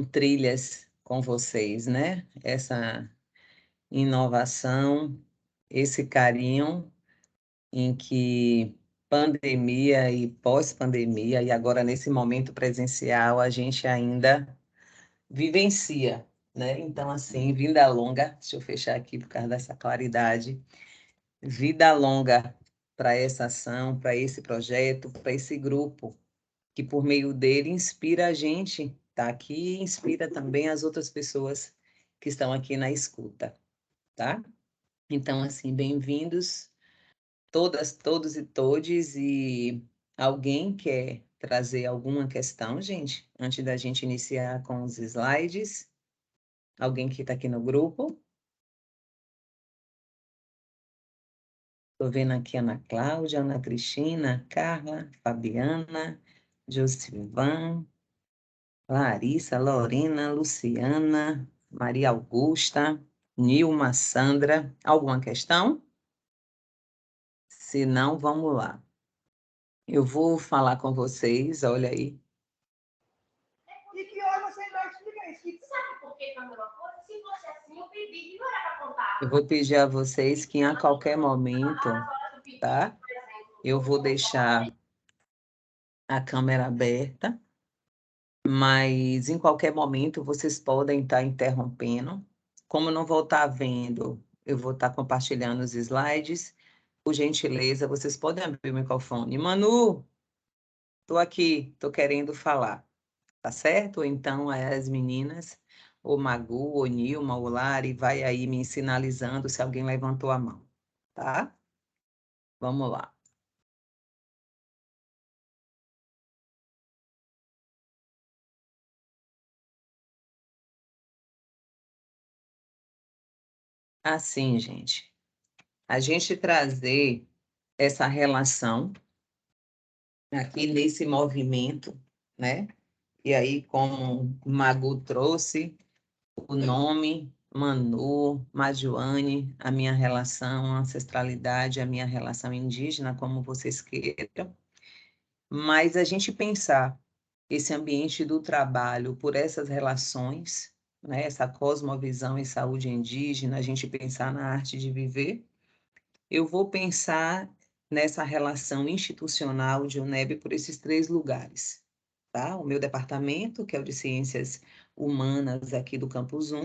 trilhas com vocês, né? Essa inovação, esse carinho em que pandemia e pós-pandemia, e agora nesse momento presencial, a gente ainda vivencia, né? Então, assim, vida longa, deixa eu fechar aqui por causa dessa claridade, vida longa para essa ação, para esse projeto, para esse grupo, que por meio dele inspira a gente, tá aqui, e inspira também as outras pessoas que estão aqui na escuta, tá? Então, assim, bem-vindos todas, todos e todes, e alguém quer trazer alguma questão, gente, antes da gente iniciar com os slides? Alguém que está aqui no grupo? Estou vendo aqui Ana Cláudia, Ana Cristina, Carla, Fabiana, Josivan, Larissa, Lorena, Luciana, Maria Augusta, Nilma, Sandra. Alguma questão? Se não, vamos lá. Eu vou falar com vocês, olha aí. E que hora você ainda explica isso? Sabe por que não é uma coisa? Se fosse assim, eu pedi, não era para contar. Eu vou pedir a vocês que a qualquer momento, tá? Eu vou deixar a câmera aberta, mas em qualquer momento vocês podem estar interrompendo. Como eu não vou estar vendo, eu vou estar compartilhando os slides. Por gentileza, vocês podem abrir o microfone. Manu, estou aqui, estou querendo falar, tá certo? Ou então as meninas, o Magu, o Nilma, o Lari, vai aí me sinalizando se alguém levantou a mão, tá? Vamos lá. Assim, gente, a gente trazer essa relação aqui nesse movimento, né? E aí, como o Magu trouxe o nome Manu, Majuane, a minha relação, a ancestralidade, a minha relação indígena, como vocês queiram, mas a gente pensar esse ambiente do trabalho por essas relações, né? Essa cosmovisão e saúde indígena, a gente pensar na arte de viver. Eu vou pensar nessa relação institucional de UNEB por esses três lugares, tá? O meu departamento, que é o de Ciências Humanas aqui do Campus 1,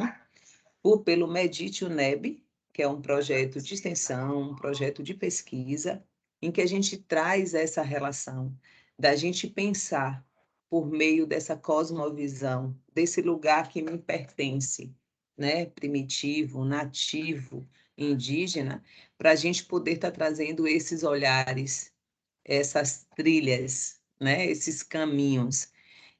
pelo Medite UNEB, que é um projeto de extensão, um projeto de pesquisa, em que a gente traz essa relação da gente pensar por meio dessa cosmovisão, desse lugar que me pertence, né? Primitivo, nativo, indígena, para a gente poder estar trazendo esses olhares, essas trilhas, né? Esses caminhos.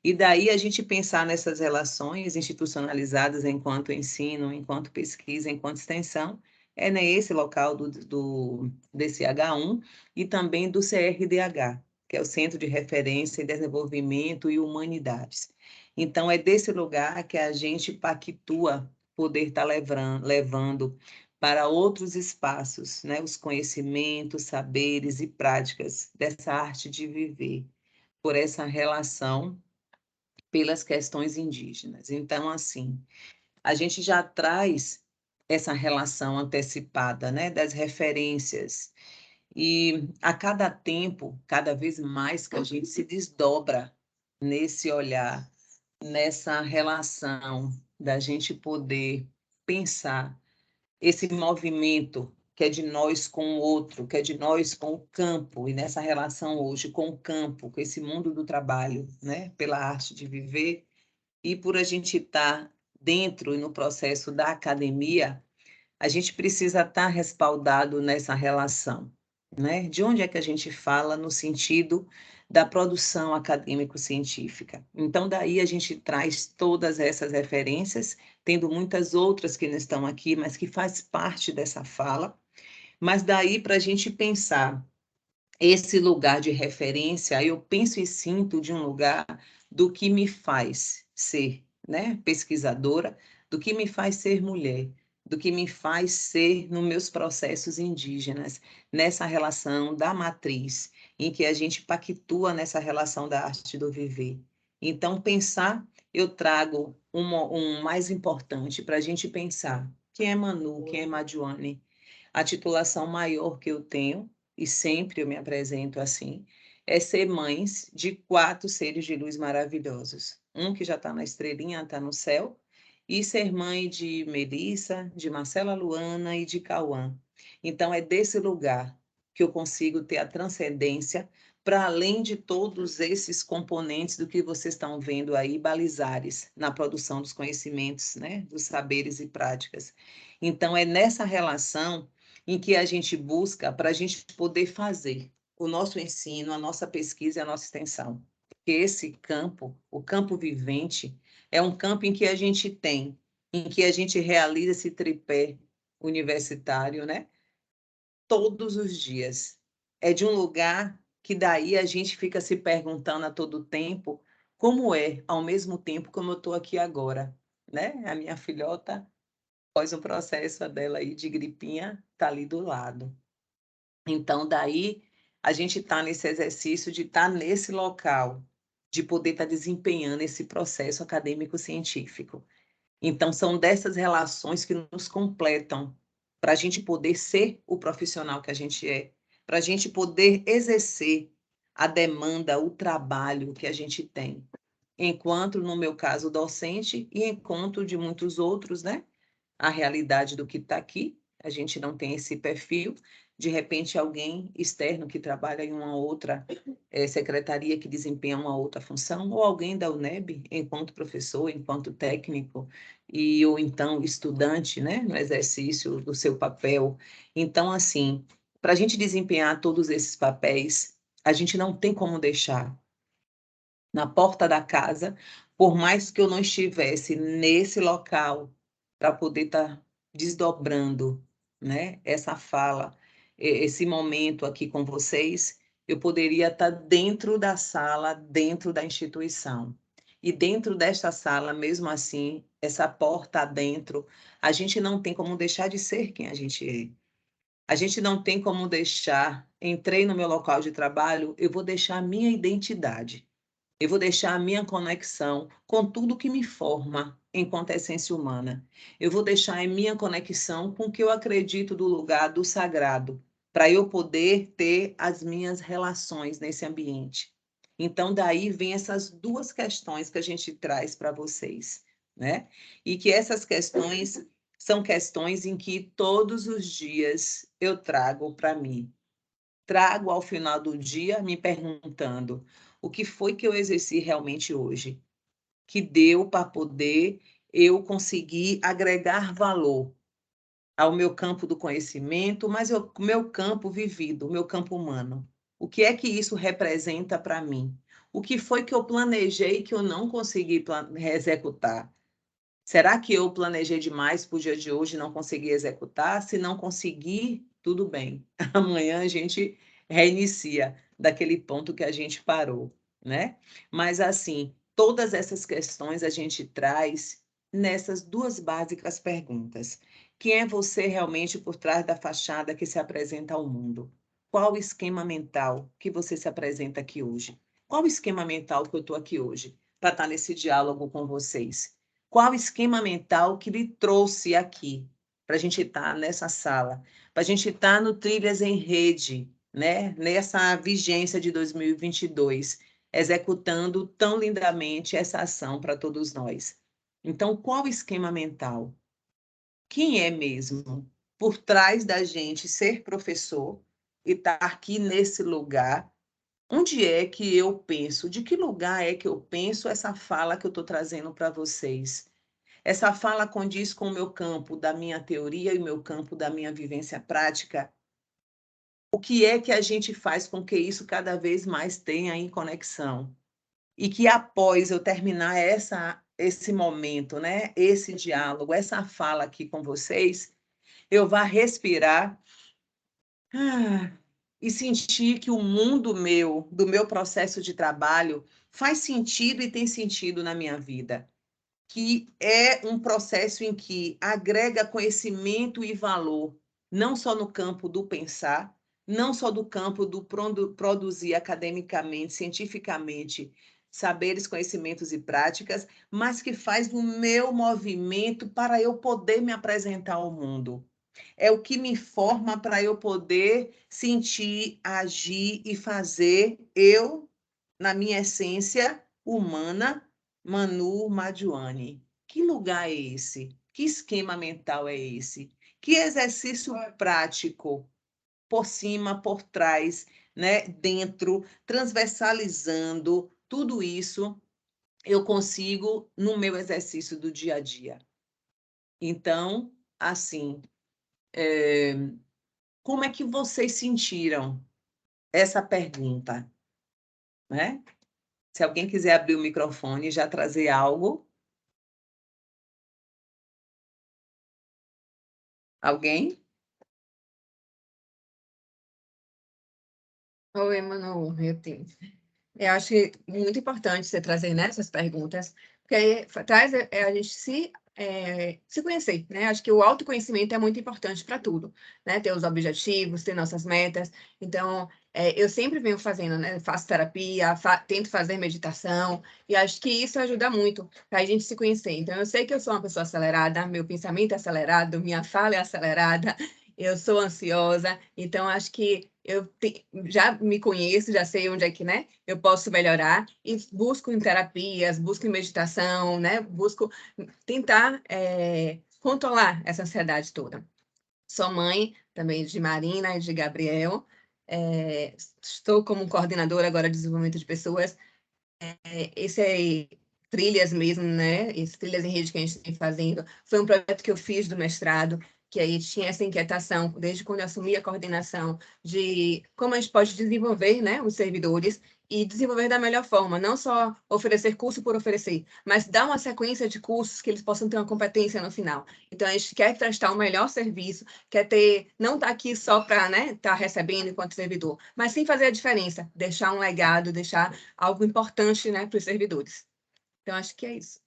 E daí a gente pensar nessas relações institucionalizadas enquanto ensino, enquanto pesquisa, enquanto extensão, é nesse local do DCH1 e também do CRDH, que é o Centro de Referência em Desenvolvimento e Humanidades. Então, é desse lugar que a gente pactua poder estar levando para outros espaços, né, os conhecimentos, saberes e práticas dessa arte de viver, por essa relação pelas questões indígenas. Então, assim, a gente já traz essa relação antecipada, né, das referências. E a cada tempo, cada vez mais que a gente se desdobra nesse olhar, nessa relação da gente poder pensar esse movimento que é de nós com o outro, que é de nós com o campo, e nessa relação hoje com o campo, com esse mundo do trabalho, né, pela arte de viver, e por a gente estar dentro e no processo da academia, a gente precisa estar respaldado nessa relação, né? De onde é que a gente fala no sentido da produção acadêmico-científica? Então, daí a gente traz todas essas referências, tendo muitas outras que não estão aqui, mas que faz parte dessa fala, mas daí para a gente pensar esse lugar de referência, eu penso e sinto de um lugar do que me faz ser, né, pesquisadora, do que me faz ser mulher, do que me faz ser nos meus processos indígenas, nessa relação da matriz, em que a gente pactua nessa relação da arte do viver. Então, pensar, eu trago um mais importante para a gente pensar. Quem é Manu? Quem é Madjoane? A titulação maior que eu tenho, e sempre eu me apresento assim, é ser mães de 4 seres de luz maravilhosos. Um que já está na estrelinha, está no céu, e ser mãe de Melissa, de Marcela Luana e de Cauã. Então, é desse lugar que eu consigo ter a transcendência para além de todos esses componentes do que vocês estão vendo aí, balizares na produção dos conhecimentos, né, dos saberes e práticas. Então, é nessa relação em que a gente busca para a gente poder fazer o nosso ensino, a nossa pesquisa e a nossa extensão. Porque esse campo, o campo vivente, é um campo em que a gente tem, em que a gente realiza esse tripé universitário, né? Todos os dias. É de um lugar que daí a gente fica se perguntando a todo tempo como é, ao mesmo tempo como eu estou aqui agora, né? A minha filhota, após o processo dela aí de gripinha, está ali do lado. Então, daí a gente está nesse exercício de estar nesse local, de poder estar desempenhando esse processo acadêmico-científico. Então, são dessas relações que nos completam para a gente poder ser o profissional que a gente é, para a gente poder exercer a demanda, o trabalho que a gente tem, enquanto, no meu caso, docente, e enquanto de muitos outros, né? A realidade do que está aqui, a gente não tem esse perfil. De repente, alguém externo que trabalha em uma outra secretaria que desempenha uma outra função, ou alguém da UNEB, enquanto professor, enquanto técnico, ou então estudante, né, no exercício do seu papel. Então, assim, para a gente desempenhar todos esses papéis, a gente não tem como deixar na porta da casa, por mais que eu não estivesse nesse local para poder estar desdobrando, né, essa fala, esse momento aqui com vocês, eu poderia estar dentro da sala, dentro da instituição. E dentro desta sala, mesmo assim, essa porta adentro, a gente não tem como deixar de ser quem a gente é. A gente não tem como deixar, entrei no meu local de trabalho, eu vou deixar a minha identidade. Eu vou deixar a minha conexão com tudo que me forma enquanto essência humana. Eu vou deixar a minha conexão com o que eu acredito do lugar do sagrado, para eu poder ter as minhas relações nesse ambiente. Então, daí vem essas duas questões que a gente traz para vocês, né? E que essas questões são questões em que todos os dias eu trago para mim. Trago ao final do dia me perguntando o que foi que eu exerci realmente hoje, que deu para poder eu conseguir agregar valor ao meu campo do conhecimento, mas o meu campo vivido, o meu campo humano. O que é que isso representa para mim? O que foi que eu planejei que eu não consegui executar? Será que eu planejei demais para o dia de hoje e não consegui executar? Se não conseguir, tudo bem. Amanhã a gente reinicia daquele ponto que a gente parou, né? Mas assim, todas essas questões a gente traz nessas duas básicas perguntas. Quem é você realmente por trás da fachada que se apresenta ao mundo? Qual o esquema mental que você se apresenta aqui hoje? Qual o esquema mental que eu estou aqui hoje para estar nesse diálogo com vocês? Qual o esquema mental que lhe trouxe aqui, para a gente estar nessa sala, para a gente estar no Trilhas em Rede, né? Nessa vigência de 2022, executando tão lindamente essa ação para todos nós. Então, qual o esquema mental? Quem é mesmo por trás da gente ser professor e estar aqui nesse lugar? Onde é que eu penso? De que lugar é que eu penso essa fala que eu estou trazendo para vocês? Essa fala condiz com o meu campo da minha teoria e o meu campo da minha vivência prática? O que é que a gente faz com que isso cada vez mais tenha em conexão? E que após eu terminar esse momento, né, esse diálogo, essa fala aqui com vocês, eu vá respirar e sentir que o mundo meu, do meu processo de trabalho, faz sentido e tem sentido na minha vida. Que é um processo em que agrega conhecimento e valor, não só no campo do pensar, não só do campo do produzir academicamente, cientificamente, saberes, conhecimentos e práticas, mas que faz o meu movimento para eu poder me apresentar ao mundo. É o que me forma para eu poder sentir, agir e fazer eu, na minha essência humana, Manu Madjoane. Que lugar é esse? Que esquema mental é esse? Que exercício prático, por cima, por trás, né, dentro, transversalizando tudo isso, eu consigo no meu exercício do dia a dia. Então, assim, como é que vocês sentiram essa pergunta, né? Se alguém quiser abrir o microfone e já trazer algo. Alguém? Oi, Manu, eu tenho. Eu acho que é muito importante você trazer nessas perguntas, porque aí traz a gente se conhecer, né? Acho que o autoconhecimento é muito importante para tudo, né? Ter os objetivos, ter nossas metas. Então, eu sempre venho fazendo, né? Faço terapia, tento fazer meditação, e acho que isso ajuda muito para a gente se conhecer. Então, eu sei que eu sou uma pessoa acelerada, meu pensamento é acelerado, minha fala é acelerada, eu sou ansiosa, então acho que já me conheço, já sei onde é que, né, eu posso melhorar e busco em terapias, busco em meditação, né, busco tentar controlar essa ansiedade toda. Sou mãe também de Marina e de Gabriel, estou como coordenadora agora de desenvolvimento de pessoas. Esse é trilhas mesmo, né? Esse trilhas em rede que a gente tem fazendo. Foi um projeto que eu fiz do mestrado, que aí tinha essa inquietação, desde quando eu assumi a coordenação, de como a gente pode desenvolver, né, os servidores e desenvolver da melhor forma, não só oferecer curso por oferecer, mas dar uma sequência de cursos que eles possam ter uma competência no final. Então, a gente quer prestar o melhor serviço, quer ter, não estar aqui só para, né, estar recebendo enquanto servidor, mas sim fazer a diferença, deixar um legado, deixar algo importante, né, para os servidores. Então, acho que é isso.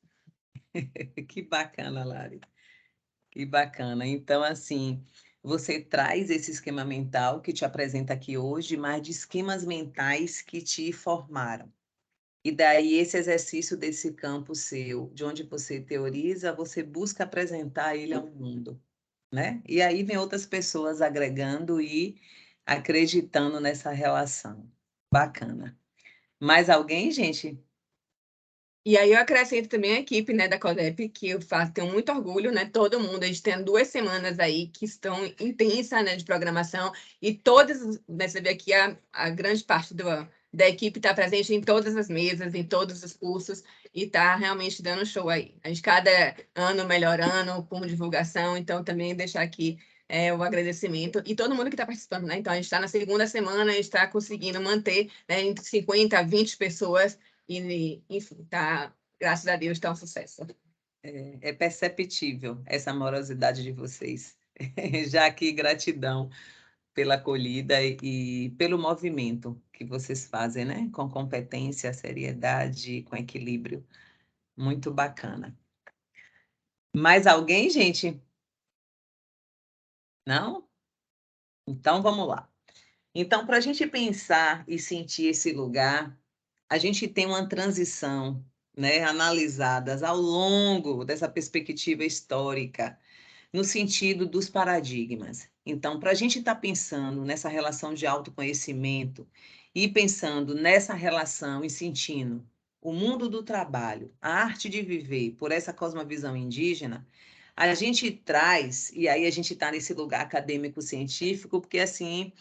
Que bacana, Lari. Que bacana. Então, assim, você traz esse esquema mental que te apresenta aqui hoje, mas de esquemas mentais que te formaram. E daí, esse exercício desse campo seu, de onde você teoriza, você busca apresentar ele ao mundo, né? E aí vem outras pessoas agregando e acreditando nessa relação. Bacana. Mais alguém, gente? E aí eu acrescento também a equipe, né, da CODEP, que eu tenho muito orgulho, né, todo mundo, a gente tem 2 semanas aí que estão intensas, né, de programação, e todas, né, você vê aqui a grande parte da equipe está presente em todas as mesas, em todos os cursos, e está realmente dando show aí. A gente cada ano melhorando com divulgação, então também deixar aqui o agradecimento, e todo mundo que está participando, né, então a gente está na segunda semana, a gente está conseguindo manter, né, entre 50 a 20 pessoas, e, enfim, tá, graças a Deus, está um sucesso. É perceptível essa amorosidade de vocês. Já aqui, gratidão pela acolhida e pelo movimento que vocês fazem, né? Com competência, seriedade, com equilíbrio. Muito bacana. Mais alguém, gente? Não? Então, vamos lá. Então, para a gente pensar e sentir esse lugar, a gente tem uma transição, né, analisadas ao longo dessa perspectiva histórica, no sentido dos paradigmas. Então, para a gente estar pensando nessa relação de autoconhecimento e pensando nessa relação e sentindo o mundo do trabalho, a arte de viver por essa cosmovisão indígena, a gente traz, e aí a gente está nesse lugar acadêmico-científico, porque assim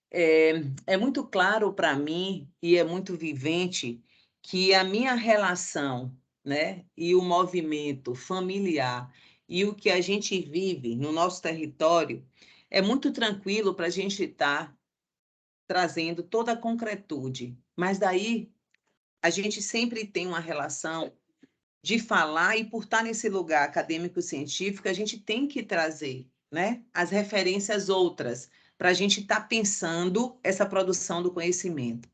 é muito claro para mim e é muito vivente que a minha relação, né, e o movimento familiar e o que a gente vive no nosso território é muito tranquilo para a gente estar trazendo toda a concretude. Mas daí a gente sempre tem uma relação de falar e por estar nesse lugar acadêmico-científico, a gente tem que trazer, né, as referências outras para a gente estar pensando essa produção do conhecimento.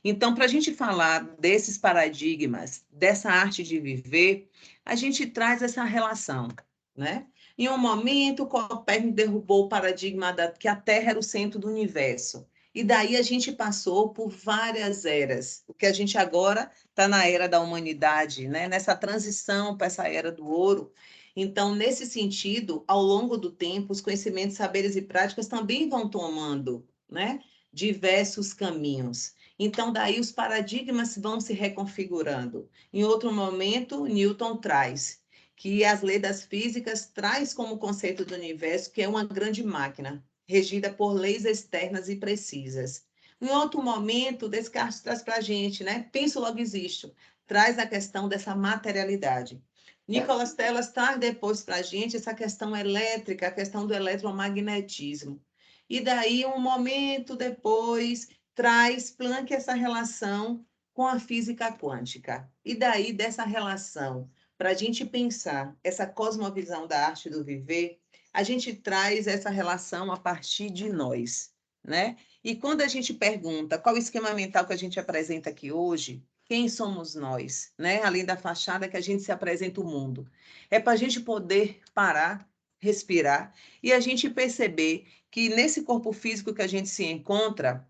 Então, para a gente falar desses paradigmas, dessa arte de viver, a gente traz essa relação, né? Em um momento, Copérnico derrubou o paradigma que a Terra era o centro do universo. E daí a gente passou por várias eras, porque a gente agora está na era da humanidade, né? Nessa transição para essa era do ouro. Então, nesse sentido, ao longo do tempo, os conhecimentos, saberes e práticas também vão tomando, né, diversos caminhos. Então, daí os paradigmas vão se reconfigurando. Em outro momento, Newton traz que as leis das físicas traz como conceito do universo que é uma grande máquina, regida por leis externas e precisas. Em outro momento, Descartes traz para a gente, né? Penso, logo existo. Traz a questão dessa materialidade. Nicolas Telas traz depois para a gente essa questão elétrica, a questão do eletromagnetismo. E daí, um momento depois, traz Planck essa relação com a física quântica. E daí, dessa relação, para a gente pensar essa cosmovisão da arte do viver, a gente traz essa relação a partir de nós, né? E quando a gente pergunta qual o esquema mental que a gente apresenta aqui hoje, quem somos nós, né? Além da fachada que a gente se apresenta o mundo. É para a gente poder parar, respirar e a gente perceber que nesse corpo físico que a gente se encontra,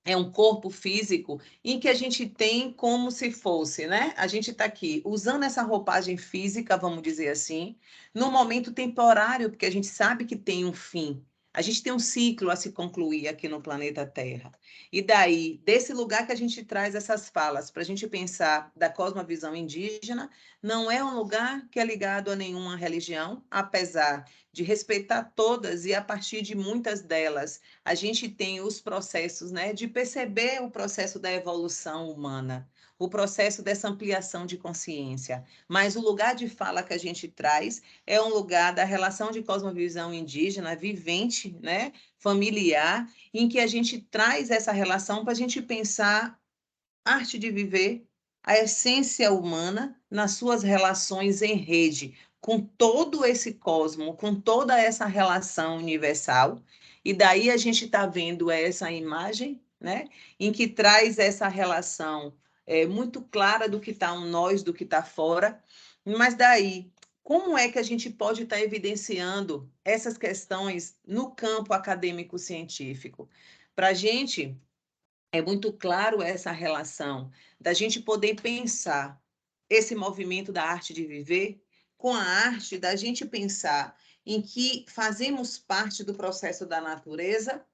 é um corpo físico em que a gente tem como se fosse, né? A gente está aqui usando essa roupagem física, vamos dizer assim, num momento temporário, porque a gente sabe que tem um fim. A gente tem um ciclo a se concluir aqui no planeta Terra. E daí, desse lugar que a gente traz essas falas, para a gente pensar da cosmovisão indígena, não é um lugar que é ligado a nenhuma religião, apesar de respeitar todas e a partir de muitas delas a gente tem os processos, né, de perceber o processo da evolução humana, o processo dessa ampliação de consciência. Mas o lugar de fala que a gente traz é um lugar da relação de cosmovisão indígena, vivente, né, familiar, em que a gente traz essa relação para a gente pensar arte de viver, a essência humana nas suas relações em rede, com todo esse cosmo, com toda essa relação universal. E daí a gente está vendo essa imagem, né, em que traz essa relação muito clara do que está um nós, do que está fora. Mas daí, como é que a gente pode estar evidenciando essas questões no campo acadêmico-científico? Para a gente, é muito claro essa relação da gente poder pensar esse movimento da arte de viver com a arte da gente pensar em que fazemos parte do processo da natureza.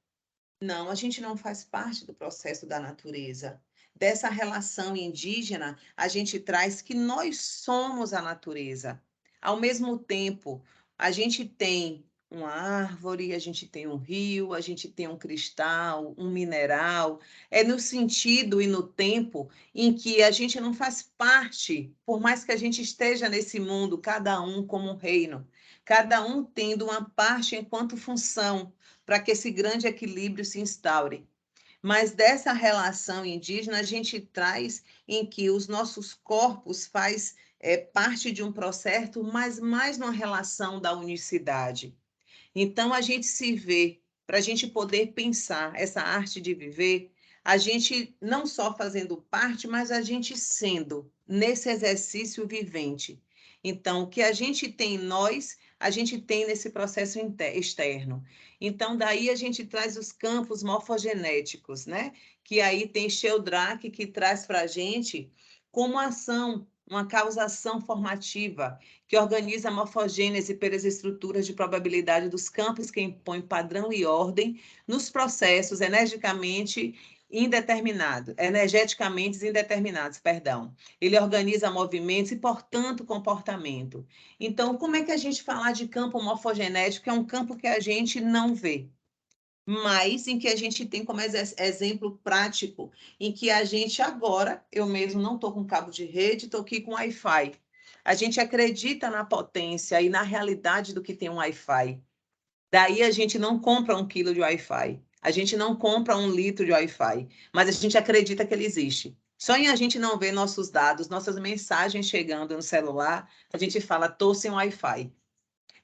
Não, a gente não faz parte do processo da natureza. Dessa relação indígena, a gente traz que nós somos a natureza. Ao mesmo tempo, a gente tem uma árvore, a gente tem um rio, a gente tem um cristal, um mineral. É no sentido e no tempo em que a gente não faz parte, por mais que a gente esteja nesse mundo, cada um como um reino, cada um tendo uma parte enquanto função para que esse grande equilíbrio se instaure. Mas dessa relação indígena, a gente traz em que os nossos corpos faz parte de um processo, mas mais numa relação da unicidade. Então, a gente se vê, para a gente poder pensar essa arte de viver, a gente não só fazendo parte, mas a gente sendo nesse exercício vivente. Então, o que a gente tem em nós, a gente tem nesse processo externo. Então, daí a gente traz os campos morfogenéticos, né? Que aí tem Sheldrake, que traz para a gente como ação, uma causação formativa, que organiza a morfogênese pelas estruturas de probabilidade dos campos que impõem padrão e ordem nos processos energeticamente indeterminados, perdão. Ele organiza movimentos e, portanto, comportamento. Então, como é que a gente falar de campo morfogenético? É um campo que a gente não vê, mas em que a gente tem como exemplo prático, em que a gente agora, eu mesmo não estou com cabo de rede, estou aqui com Wi-Fi. A gente acredita na potência e na realidade do que tem um Wi-Fi. Daí a gente não compra 1 quilo de Wi-Fi, a gente não compra 1 litro de Wi-Fi, mas a gente acredita que ele existe. Só em a gente não ver nossos dados, nossas mensagens chegando no celular, a gente fala, estou sem Wi-Fi.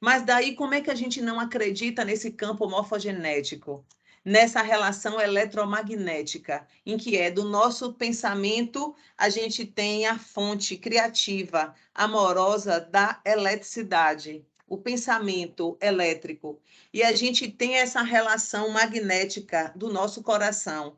Mas daí, como é que a gente não acredita nesse campo morfogenético, nessa relação eletromagnética, em que é do nosso pensamento, a gente tem a fonte criativa, amorosa da eletricidade. o pensamento elétrico, e a gente tem essa relação magnética do nosso coração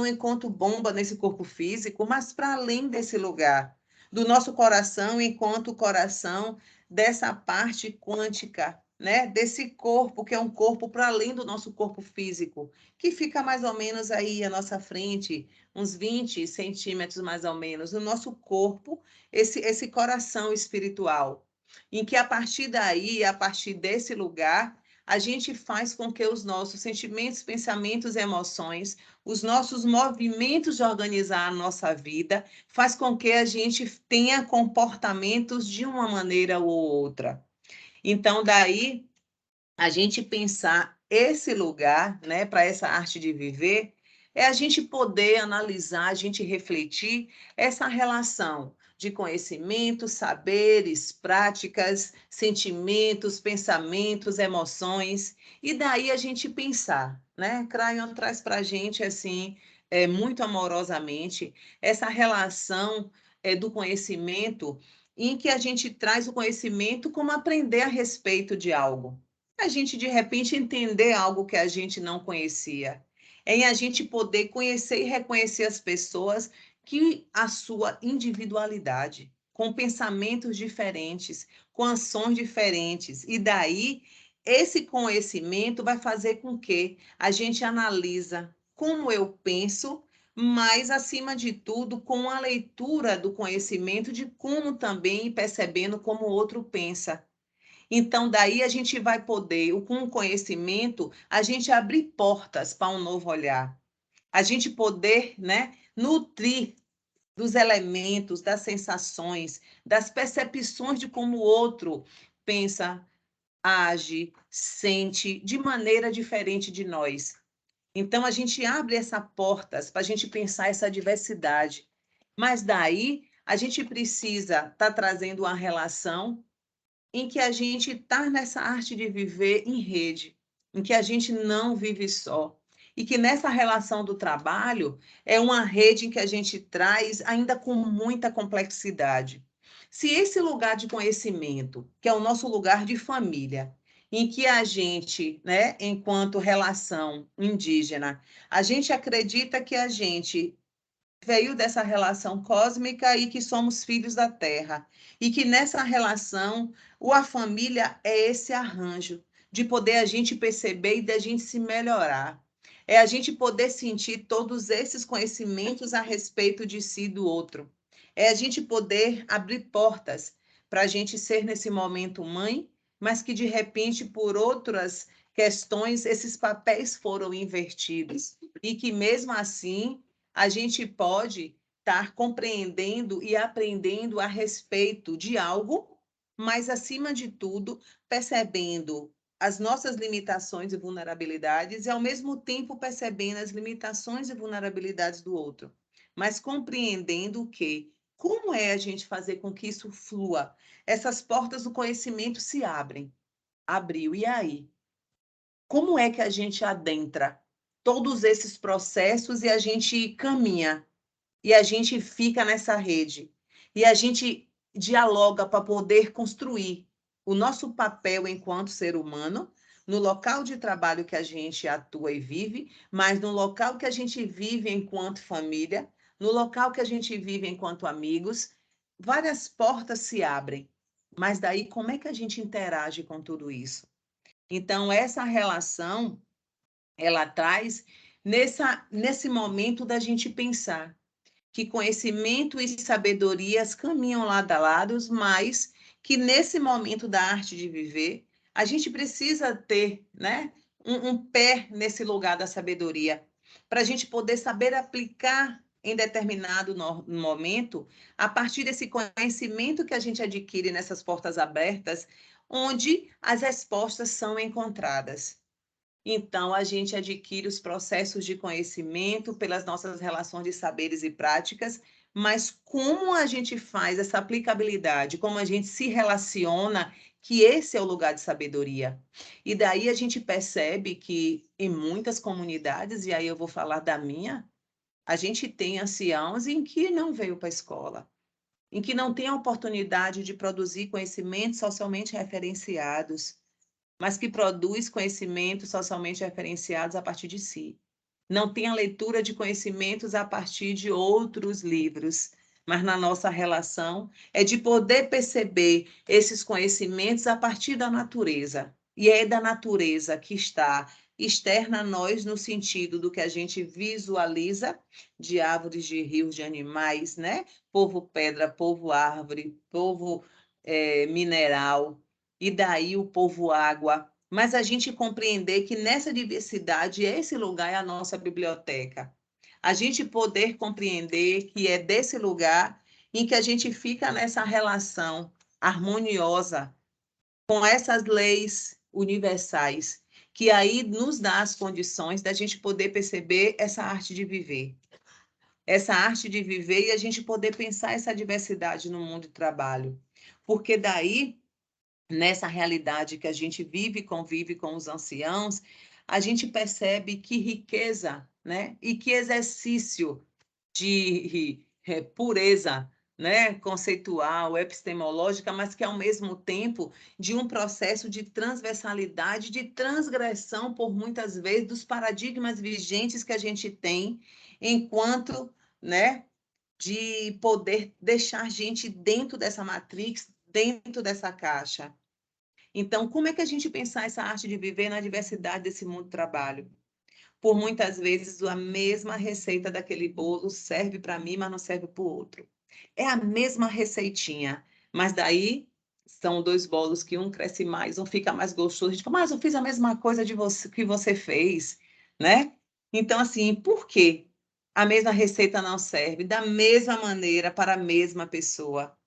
enquanto bomba nesse corpo físico, mas para além desse lugar, do nosso coração enquanto coração dessa parte quântica, né? Desse corpo que é um corpo para além do nosso corpo físico, que fica mais ou menos aí à nossa frente, uns 20 centímetros mais ou menos, no nosso corpo, esse coração espiritual, em que a partir daí, a partir desse lugar, a gente faz com que os nossos sentimentos, pensamentos e emoções, os nossos movimentos de organizar a nossa vida, faz com que a gente tenha comportamentos de uma maneira ou outra. Então, daí, a gente pensar esse lugar, né, para essa arte de viver, é a gente poder analisar, a gente refletir essa relação de conhecimento, saberes, práticas, sentimentos, pensamentos, emoções, e daí a gente pensar, né? Crayon traz para a gente, assim, muito amorosamente, essa relação do conhecimento, em que a gente traz o conhecimento como aprender a respeito de algo. A gente, de repente, entender algo que a gente não conhecia. Em a gente poder conhecer e reconhecer as pessoas que a sua individualidade, com pensamentos diferentes, com ações diferentes. E daí, esse conhecimento vai fazer com que a gente analisa como eu penso, mas, acima de tudo, com a leitura do conhecimento de como também percebendo como o outro pensa. Então, daí a gente vai poder, com o conhecimento, a gente abrir portas para um novo olhar. A gente poder, né, nutrir dos elementos, das sensações, das percepções de como o outro pensa, age, sente de maneira diferente de nós. Então, a gente abre essas portas para a gente pensar essa diversidade. Mas daí, a gente precisa estar trazendo uma relação em que a gente está nessa arte de viver em rede, em que a gente não vive só. E que nessa relação do trabalho é uma rede em que a gente traz ainda com muita complexidade. Se esse lugar de conhecimento, que é o nosso lugar de família, em que a gente, né, enquanto relação indígena, a gente acredita que a gente veio dessa relação cósmica e que somos filhos da Terra. E que nessa relação, a família é esse arranjo de poder a gente perceber e da gente se melhorar. É a gente poder sentir todos esses conhecimentos a respeito de si e do outro. É a gente poder abrir portas para a gente ser nesse momento mãe, mas que de repente, por outras questões, esses papéis foram invertidos. E que mesmo assim, a gente pode estar compreendendo e aprendendo a respeito de algo, mas, acima de tudo, percebendo as nossas limitações e vulnerabilidades e, ao mesmo tempo, percebendo as limitações e vulnerabilidades do outro, mas compreendendo que como é a gente fazer com que isso flua? Essas portas do conhecimento se abrem. Abriu, e aí? Como é que a gente adentra todos esses processos e a gente caminha, e a gente fica nessa rede, e a gente dialoga para poder construir o nosso papel enquanto ser humano, no local de trabalho que a gente atua e vive, mas no local que a gente vive enquanto família, no local que a gente vive enquanto amigos, várias portas se abrem. Mas daí, como é que a gente interage com tudo isso? Então, essa relação ela traz nesse momento da gente pensar que conhecimento e sabedorias caminham lado a lado, mas que nesse momento da arte de viver, a gente precisa ter, né, um pé nesse lugar da sabedoria, para a gente poder saber aplicar em determinado momento, a partir desse conhecimento que a gente adquire nessas portas abertas, onde as respostas são encontradas. Então, a gente adquire os processos de conhecimento pelas nossas relações de saberes e práticas, mas como a gente faz essa aplicabilidade, como a gente se relaciona, que esse é o lugar de sabedoria. E daí a gente percebe que em muitas comunidades, e aí eu vou falar da minha, a gente tem anciãos em que não veio para a escola. em que não tem a oportunidade de produzir conhecimentos socialmente referenciados, mas que produz conhecimentos socialmente referenciados a partir de si. Não tem a leitura de conhecimentos a partir de outros livros, mas na nossa relação é de poder perceber esses conhecimentos a partir da natureza. E é da natureza que está externa a nós no sentido do que a gente visualiza de árvores, de rios, de animais, né? Povo pedra, povo árvore, povo mineral, e daí o povo água. Mas a gente compreender que nessa diversidade, esse lugar é a nossa biblioteca. A gente poder compreender que é desse lugar em que a gente fica nessa relação harmoniosa com essas leis universais, que aí nos dá as condições da gente poder perceber essa arte de viver. Essa arte de viver e a gente poder pensar essa diversidade no mundo do trabalho. Porque daí, nessa realidade que a gente vive e convive com os anciãos, a gente percebe que riqueza, né? E que exercício de pureza, né? Conceitual, epistemológica, mas que, ao mesmo tempo, de um processo de transversalidade, de transgressão, por muitas vezes, dos paradigmas vigentes que a gente tem, enquanto, né? De poder deixar gente dentro dessa matrix, dentro dessa caixa. Então, como é que a gente pensar essa arte de viver na diversidade desse mundo do trabalho? Por muitas vezes, a mesma receita daquele bolo serve para mim, mas não serve para o outro. É a mesma receitinha, mas daí são dois bolos que um cresce mais, um fica mais gostoso. A gente fala, mas eu fiz a mesma coisa de você, que você fez, né? Então, assim, por quê a mesma receita não serve da mesma maneira para a mesma pessoa?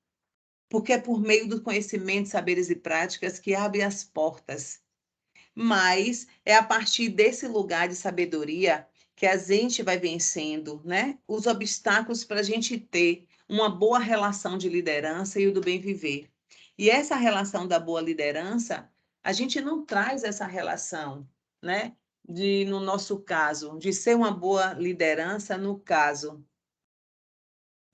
Porque é por meio do conhecimento, saberes e práticas que abre as portas. Mas é a partir desse lugar de sabedoria que a gente vai vencendo, né? Os obstáculos para a gente ter uma boa relação de liderança e o do bem viver. E essa relação da boa liderança, a gente não traz essa relação, né? No nosso caso, de ser uma boa liderança, no caso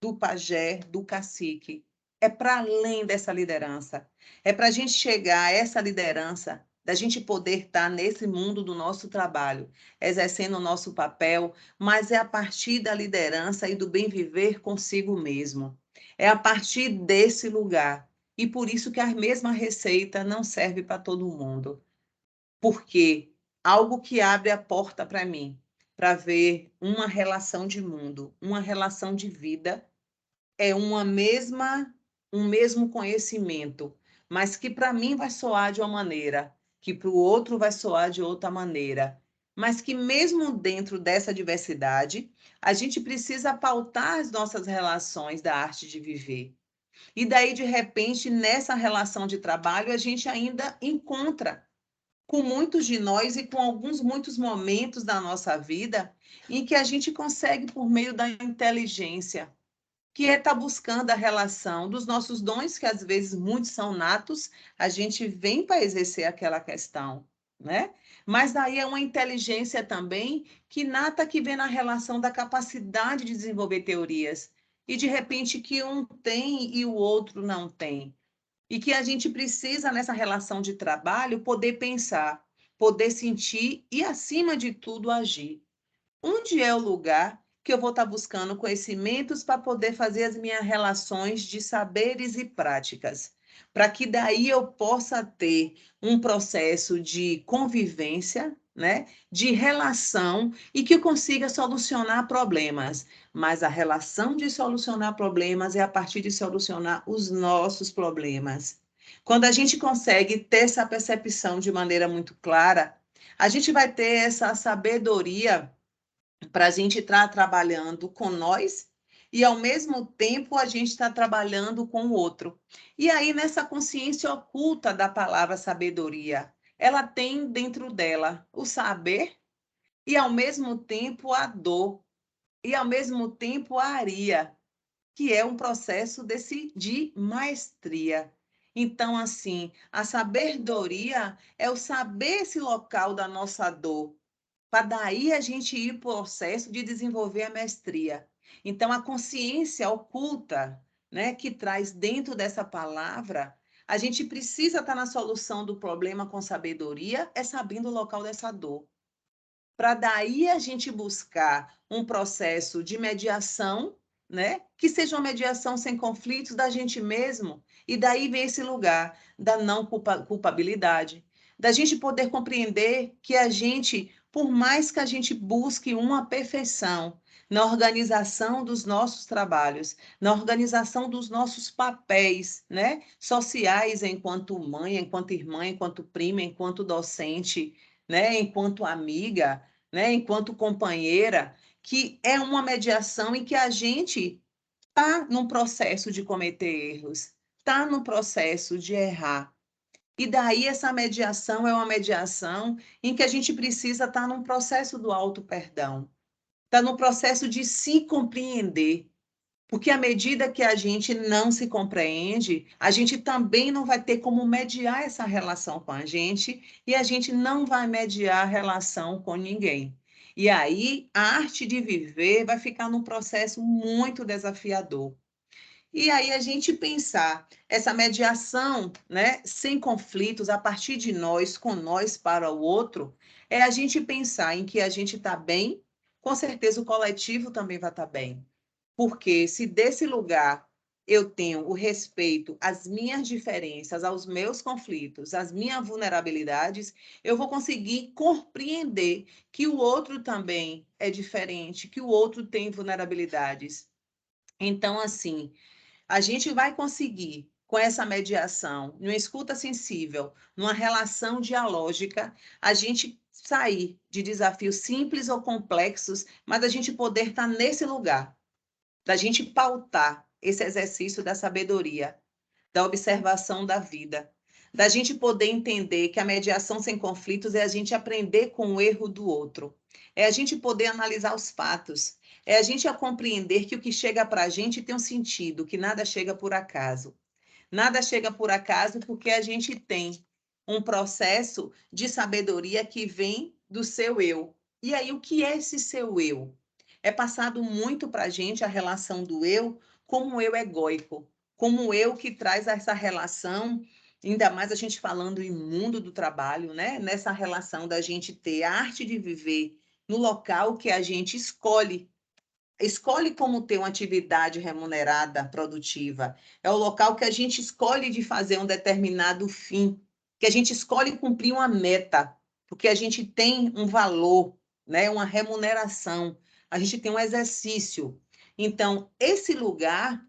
do pajé, do cacique. É para além dessa liderança. É para a gente chegar a essa liderança, da gente poder estar nesse mundo do nosso trabalho, exercendo o nosso papel, mas é a partir da liderança e do bem viver consigo mesmo. É a partir desse lugar. E por isso que a mesma receita não serve para todo mundo. Porque algo que abre a porta para mim, para ver uma relação de mundo, uma relação de vida, é um mesmo conhecimento, mas que para mim vai soar de uma maneira, que para o outro vai soar de outra maneira, mas que mesmo dentro dessa diversidade, a gente precisa pautar as nossas relações da arte de viver. E daí, de repente, nessa relação de trabalho, a gente ainda encontra com muitos de nós e com muitos momentos da nossa vida em que a gente consegue, por meio da inteligência, que é estar buscando a relação dos nossos dons, que às vezes muitos são natos, a gente vem para exercer aquela questão, né? Mas daí é uma inteligência também que nata, que vem na relação da capacidade de desenvolver teorias, e de repente que um tem e o outro não tem. E que a gente precisa, nessa relação de trabalho, poder pensar, poder sentir e, acima de tudo, agir. Onde é o lugar que eu vou estar buscando conhecimentos para poder fazer as minhas relações de saberes e práticas, para que daí eu possa ter um processo de convivência, né, de relação e que eu consiga solucionar problemas. Mas a relação de solucionar problemas é a partir de solucionar os nossos problemas. Quando a gente consegue ter essa percepção de maneira muito clara, a gente vai ter essa sabedoria para a gente estar trabalhando com nós e, ao mesmo tempo, a gente está trabalhando com o outro. E aí, nessa consciência oculta da palavra sabedoria, ela tem dentro dela o saber e, ao mesmo tempo, a dor e, ao mesmo tempo, a aria, que é um processo de maestria. Então, assim, a sabedoria é o saber esse local da nossa dor, para daí a gente ir para o processo de desenvolver a mestria. Então, a consciência oculta né, que traz dentro dessa palavra, a gente precisa estar na solução do problema com sabedoria, é sabendo o local dessa dor. Para daí a gente buscar um processo de mediação, né, que seja uma mediação sem conflitos da gente mesmo, e daí vem esse lugar da não culpabilidade, da gente poder compreender que a gente, por mais que a gente busque uma perfeição na organização dos nossos trabalhos, na organização dos nossos papéis, né, sociais, enquanto mãe, enquanto irmã, enquanto prima, enquanto docente, né, enquanto amiga, né, enquanto companheira, que é uma mediação em que a gente está num processo de cometer erros, está no processo de errar. E daí essa mediação é uma mediação em que a gente precisa estar num processo do auto-perdão, está no processo de se compreender. Porque à medida que a gente não se compreende, a gente também não vai ter como mediar essa relação com a gente e a gente não vai mediar a relação com ninguém. E aí a arte de viver vai ficar num processo muito desafiador. E aí a gente pensar essa mediação, né, sem conflitos, a partir de nós, com nós para o outro, é a gente pensar em que a gente está bem, com certeza o coletivo também vai estar bem. Porque se desse lugar eu tenho o respeito às minhas diferenças, aos meus conflitos, às minhas vulnerabilidades, eu vou conseguir compreender que o outro também é diferente, que o outro tem vulnerabilidades. Então, assim, a gente vai conseguir, com essa mediação, numa escuta sensível, numa relação dialógica, a gente sair de desafios simples ou complexos, mas a gente poder estar nesse lugar da gente pautar esse exercício da sabedoria, da observação da vida, da gente poder entender que a mediação sem conflitos é a gente aprender com o erro do outro, é a gente poder analisar os fatos, é a gente a compreender que o que chega para a gente tem um sentido, que nada chega por acaso. Nada chega por acaso porque a gente tem um processo de sabedoria que vem do seu eu. E aí, o que é esse seu eu? É passado muito para a gente a relação do eu como um eu egóico, como um eu que traz essa relação, ainda mais a gente falando em mundo do trabalho, né? Nessa relação da gente ter a arte de viver no local que a gente escolhe como ter uma atividade remunerada, produtiva. É o local que a gente escolhe de fazer um determinado fim, que a gente escolhe cumprir uma meta, porque a gente tem um valor, né? Uma remuneração, a gente tem um exercício. Então, esse lugar,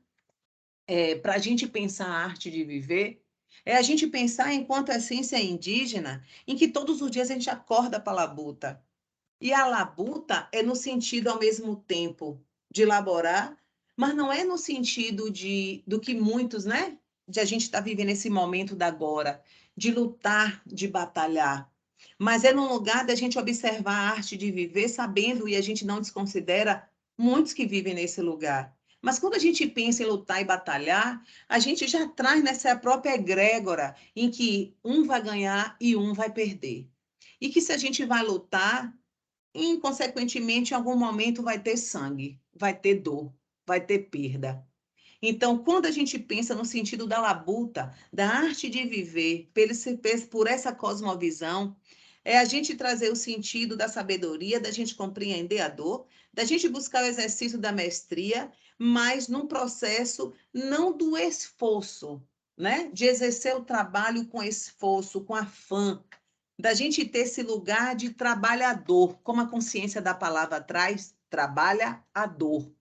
para a gente pensar a arte de viver, é a gente pensar enquanto essência indígena, em que todos os dias a gente acorda para a labuta. E a labuta é no sentido, ao mesmo tempo, de elaborar, mas não é no sentido do que muitos, né? De a gente estar vivendo esse momento da agora, de lutar, de batalhar. Mas é no lugar da gente observar a arte de viver, sabendo, e a gente não desconsidera muitos que vivem nesse lugar. Mas quando a gente pensa em lutar e batalhar, a gente já traz nessa própria egrégora em que um vai ganhar e um vai perder. E que se a gente vai lutar, inconsequentemente, em algum momento vai ter sangue, vai ter dor, vai ter perda. Então, quando a gente pensa no sentido da labuta, da arte de viver, por essa cosmovisão, é a gente trazer o sentido da sabedoria, da gente compreender a dor, da gente buscar o exercício da mestria, mas num processo não do esforço, né? De exercer o trabalho com esforço, com afã, da gente ter esse lugar de trabalhador, como a consciência da palavra traz, trabalhador.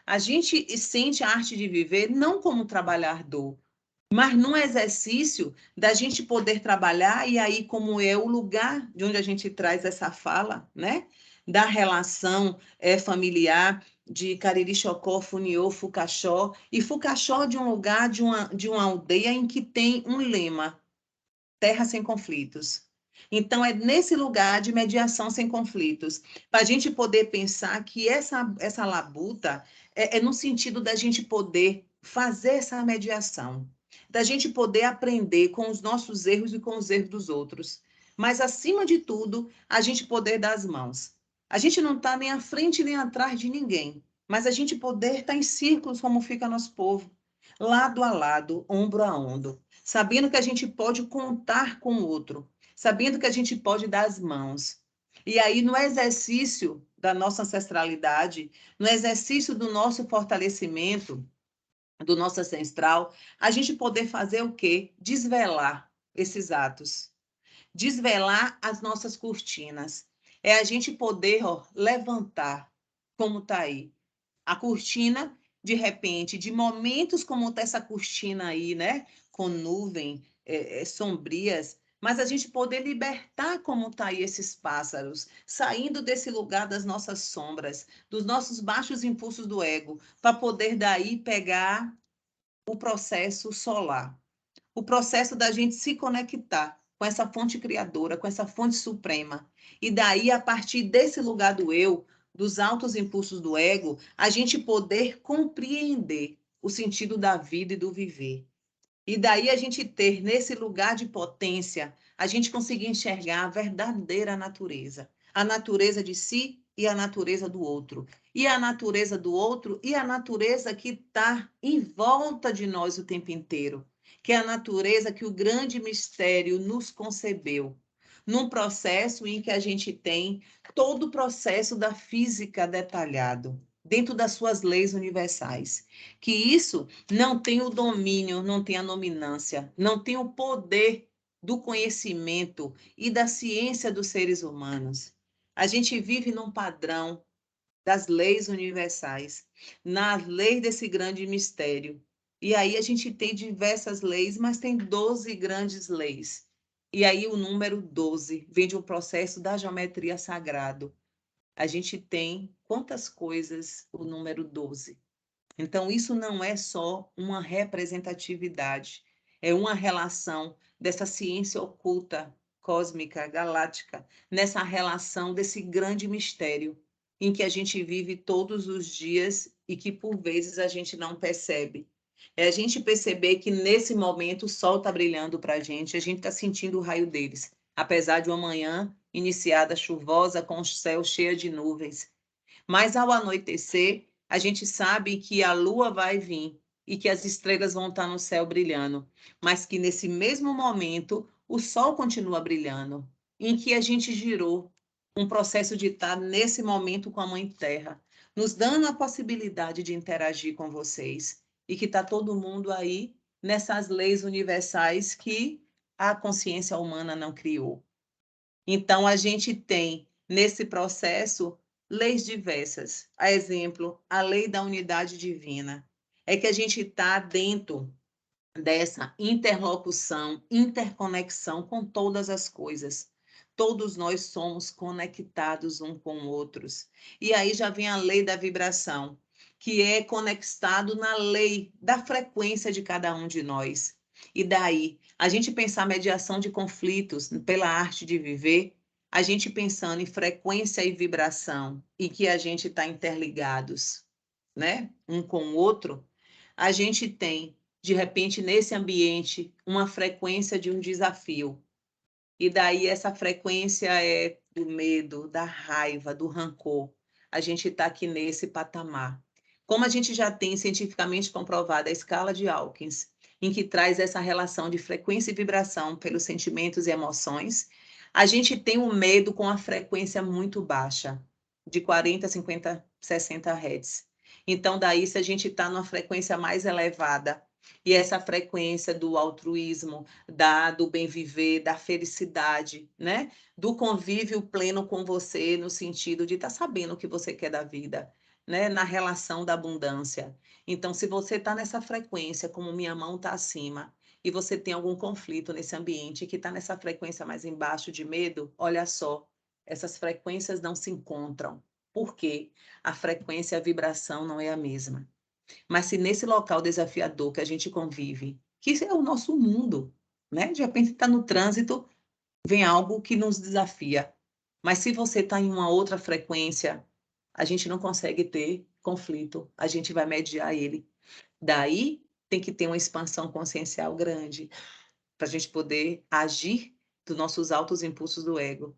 A gente sente a arte de viver não como trabalhador, mas num exercício da gente poder trabalhar, e aí como é o lugar de onde a gente traz essa fala, né? Da relação familiar, de Cariri Chocó, Funiô, Fucaxó, e Fucaxó de um lugar, de uma aldeia em que tem um lema, terra sem conflitos. Então, é nesse lugar de mediação sem conflitos, para a gente poder pensar que essa labuta é no sentido da gente poder fazer essa mediação, da gente poder aprender com os nossos erros e com os erros dos outros. Mas, acima de tudo, a gente poder dar as mãos. A gente não está nem à frente nem atrás de ninguém, mas a gente poder estar em círculos como fica nosso povo. lado a lado, ombro a ombro, sabendo que a gente pode contar com o outro, sabendo que a gente pode dar as mãos. E aí, no exercício da nossa ancestralidade, no exercício do nosso fortalecimento, do nosso ancestral, a gente poder fazer o quê? Desvelar esses atos. Desvelar as nossas cortinas. É a gente poder, ó, levantar, como está aí. A cortina, de repente, de momentos como está essa cortina aí, né? Com nuvem, sombrias, mas a gente poder libertar como está aí esses pássaros, saindo desse lugar das nossas sombras, dos nossos baixos impulsos do ego, para poder daí pegar o processo solar, o processo da gente se conectar com essa fonte criadora, com essa fonte suprema. E daí, a partir desse lugar do eu, dos altos impulsos do ego, a gente poder compreender o sentido da vida e do viver. E daí a gente ter, nesse lugar de potência, a gente conseguir enxergar a verdadeira natureza. A natureza de si e a natureza do outro. E a natureza do outro e a natureza que está em volta de nós o tempo inteiro. Que é a natureza que o grande mistério nos concebeu. Num processo em que a gente tem todo o processo da física detalhado, dentro das suas leis universais. Que isso não tem o domínio, não tem a dominância, não tem o poder do conhecimento e da ciência dos seres humanos. A gente vive num padrão das leis universais, nas leis desse grande mistério. E aí a gente tem diversas leis, mas tem 12 grandes leis. E aí o número 12 vem de um processo da geometria sagrado. A gente tem quantas coisas o número 12? Então, isso não é só uma representatividade, é uma relação dessa ciência oculta, cósmica, galáctica, nessa relação desse grande mistério em que a gente vive todos os dias e que, por vezes, a gente não percebe. É a gente perceber que, nesse momento, o sol está brilhando para a gente está sentindo o raio deles, apesar de uma manhã iniciada chuvosa, com o céu cheio de nuvens. Mas, ao anoitecer, a gente sabe que a lua vai vir e que as estrelas vão estar no céu brilhando, mas que nesse mesmo momento o sol continua brilhando, em que a gente girou um processo de estar nesse momento com a Mãe Terra, nos dando a possibilidade de interagir com vocês e que está todo mundo aí nessas leis universais que a consciência humana não criou. Então, a gente tem nesse processo leis diversas. A exemplo, a lei da unidade divina. É que a gente está dentro dessa interlocução, interconexão com todas as coisas. Todos nós somos conectados uns com outros. E aí já vem a lei da vibração, que é conectado na lei da frequência de cada um de nós. E daí, a gente pensar mediação de conflitos pela arte de viver, a gente pensando em frequência e vibração, e que a gente está interligados, né? Um com o outro, a gente tem, de repente, nesse ambiente, uma frequência de um desafio. E daí essa frequência é do medo, da raiva, do rancor. A gente está aqui nesse patamar. Como a gente já tem cientificamente comprovado a escala de Hawkins, em que traz essa relação de frequência e vibração pelos sentimentos e emoções, a gente tem o medo com a frequência muito baixa, de 40, 50, 60 Hz. Então, daí, se a gente está numa frequência mais elevada, e essa frequência do altruísmo, do bem viver, da felicidade, né? Do convívio pleno com você, no sentido de estar sabendo o que você quer da vida, né? Na relação da abundância. Então, se você está nessa frequência, como minha mão está acima, e você tem algum conflito nesse ambiente que está nessa frequência mais embaixo de medo, olha só, essas frequências não se encontram. Por quê? A frequência e a vibração não é a mesma. Mas se nesse local desafiador que a gente convive, que é o nosso mundo, né? De repente está no trânsito, vem algo que nos desafia. Mas se você está em uma outra frequência, a gente não consegue ter conflito, a gente vai mediar ele. Daí tem que ter uma expansão consciencial grande para a gente poder agir dos nossos altos impulsos do ego,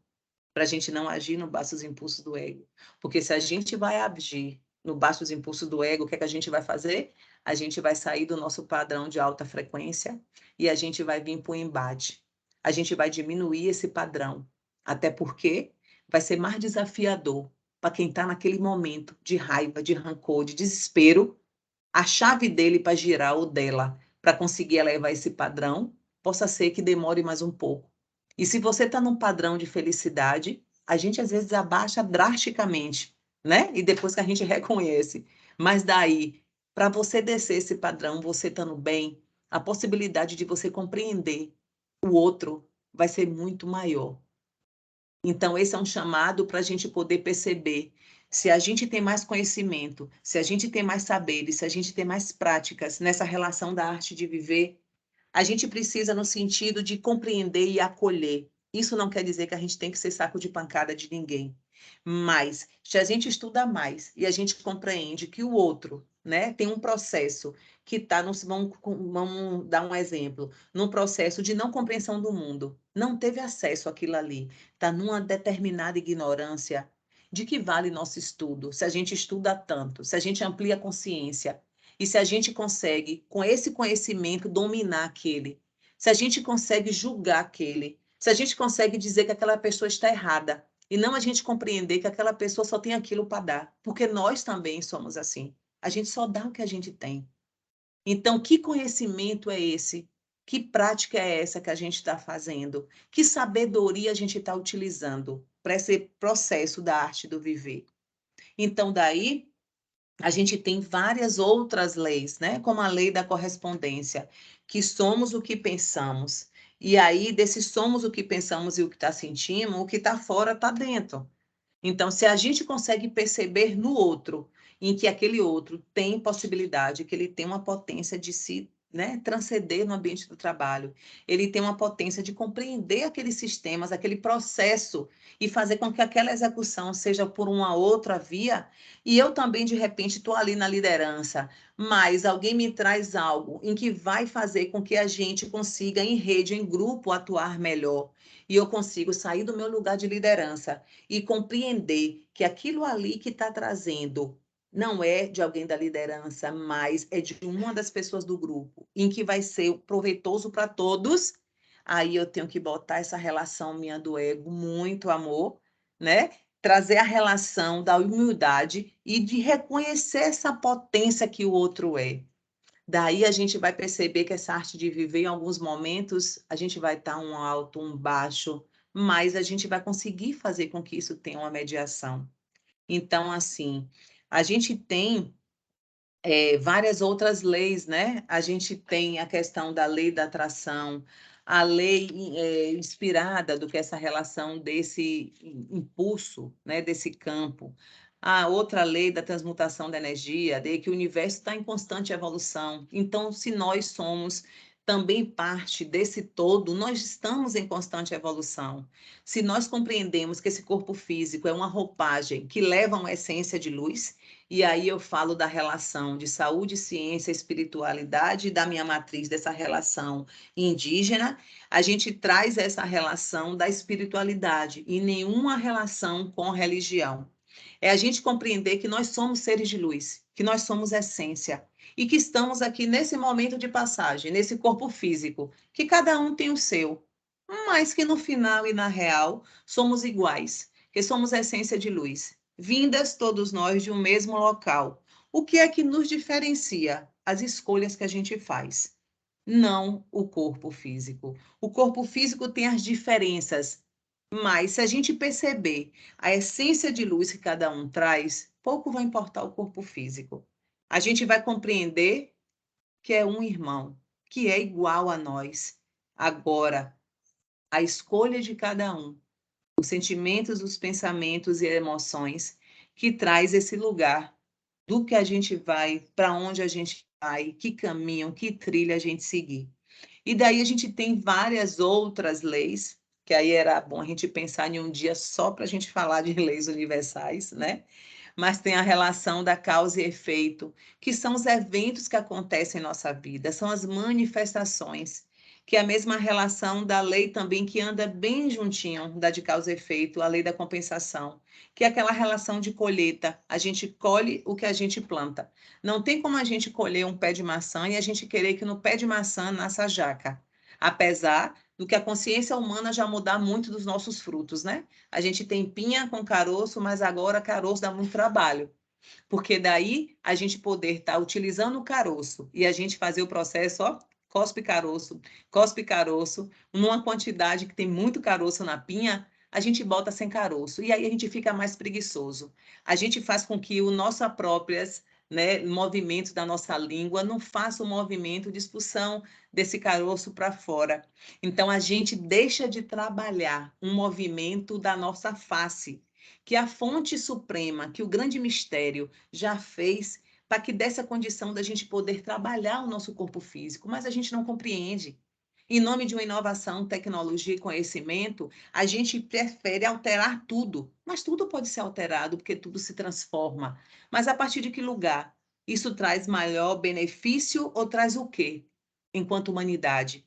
para a gente não agir no baixos impulsos do ego. Porque se a gente vai agir no baixos impulsos do ego, o que é que a gente vai fazer? a gente vai sair do nosso padrão de alta frequência e a gente vai vir para o embate. A gente vai diminuir esse padrão, até porque vai ser mais desafiador para quem está naquele momento de raiva, de rancor, de desespero, a chave dele para girar ou dela, para conseguir elevar esse padrão, possa ser que demore mais um pouco. E se você está num padrão de felicidade, a gente às vezes abaixa drasticamente, né? E depois que a gente reconhece. Mas daí, para você descer esse padrão, você estando bem, a possibilidade de você compreender o outro vai ser muito maior. Então, esse é um chamado para a gente poder perceber se a gente tem mais conhecimento, se a gente tem mais saberes, se a gente tem mais práticas nessa relação da arte de viver, a gente precisa no sentido de compreender e acolher. Isso não quer dizer que a gente tem que ser saco de pancada de ninguém. Mas, se a gente estuda mais e a gente compreende que o outro, né, tem um processo que está, vamos dar um exemplo, num processo de não compreensão do mundo, não teve acesso àquilo ali, está numa determinada ignorância, de que vale nosso estudo? Se a gente estuda tanto, se a gente amplia a consciência, e se a gente consegue, com esse conhecimento, dominar aquele, se a gente consegue julgar aquele, se a gente consegue dizer que aquela pessoa está errada, e não a gente compreender que aquela pessoa só tem aquilo para dar, porque nós também somos assim. A gente só dá o que a gente tem. Então, que conhecimento é esse? Que prática é essa que a gente está fazendo? Que sabedoria a gente está utilizando para esse processo da arte do viver? Então, daí, a gente tem várias outras leis, né? Como a lei da correspondência, que somos o que pensamos. E aí, desse somos o que pensamos e o que está sentindo, o que está fora está dentro. Então, se a gente consegue perceber no outro, em que aquele outro tem possibilidade, que ele tem uma potência de se, né, transcender no ambiente do trabalho, ele tem uma potência de compreender aqueles sistemas, aquele processo, e fazer com que aquela execução seja por uma outra via, e eu também, de repente, estou ali na liderança, mas alguém me traz algo em que vai fazer com que a gente consiga, em rede, em grupo, atuar melhor, e eu consigo sair do meu lugar de liderança e compreender que aquilo ali que está trazendo não é de alguém da liderança, mas é de uma das pessoas do grupo, em que vai ser proveitoso para todos, aí eu tenho que botar essa relação minha do ego, muito amor, né? Trazer a relação da humildade e de reconhecer essa potência que o outro é. Daí a gente vai perceber que essa arte de viver, em alguns momentos, a gente vai estar um alto, um baixo, mas a gente vai conseguir fazer com que isso tenha uma mediação. Então, assim, a gente tem várias outras leis, né? A gente tem a questão da lei da atração, a lei inspirada do que essa relação desse impulso, né? Desse campo. A outra lei da transmutação da energia, de que o universo está em constante evolução. Então, se nós somos também parte desse todo, nós estamos em constante evolução. Se nós compreendemos que esse corpo físico é uma roupagem que leva uma essência de luz, e aí eu falo da relação de saúde, ciência, espiritualidade, da minha matriz dessa relação indígena, a gente traz essa relação da espiritualidade e nenhuma relação com religião. É a gente compreender que nós somos seres de luz, que nós somos essência e que estamos aqui nesse momento de passagem, nesse corpo físico, que cada um tem o seu, mas que no final e na real somos iguais, que somos essência de luz, vindas todos nós de um mesmo local. O que é que nos diferencia? As escolhas que a gente faz, não o corpo físico. O corpo físico tem as diferenças, mas se a gente perceber a essência de luz que cada um traz, pouco vai importar o corpo físico. A gente vai compreender que é um irmão, que é igual a nós. Agora, a escolha de cada um, os sentimentos, os pensamentos e emoções que traz esse lugar do que a gente vai, para onde a gente vai, que caminho, que trilha a gente seguir. E daí a gente tem várias outras leis, que aí era bom a gente pensar em um dia só para a gente falar de leis universais, né? Mas tem a relação da causa e efeito, que são os eventos que acontecem em nossa vida, são as manifestações. que é a mesma relação da lei também que anda bem juntinho da de causa e efeito, a lei da compensação, que é aquela relação de colheita. A gente colhe o que a gente planta. Não tem como a gente colher um pé de maçã e a gente querer que no pé de maçã nasça jaca. Apesar do que a consciência humana já mudar muito dos nossos frutos, né? A gente tem pinha com caroço, mas agora caroço dá muito trabalho. Porque daí a gente poder estar utilizando o caroço e a gente fazer o processo, ó, cospe caroço, numa quantidade que tem muito caroço na pinha, a gente bota sem caroço. E aí a gente fica mais preguiçoso. A gente faz com que o nosso próprias, né, movimento da nossa língua não faça o movimento de expulsão desse caroço para fora. Então a gente deixa de trabalhar um movimento da nossa face, que a fonte suprema, que o grande mistério já fez para que desse a condição da gente poder trabalhar o nosso corpo físico, mas a gente não compreende. Em nome de uma inovação, tecnologia e conhecimento, a gente prefere alterar tudo, mas tudo pode ser alterado porque tudo se transforma. Mas a partir de que lugar? Isso traz maior benefício ou traz o quê? Enquanto humanidade.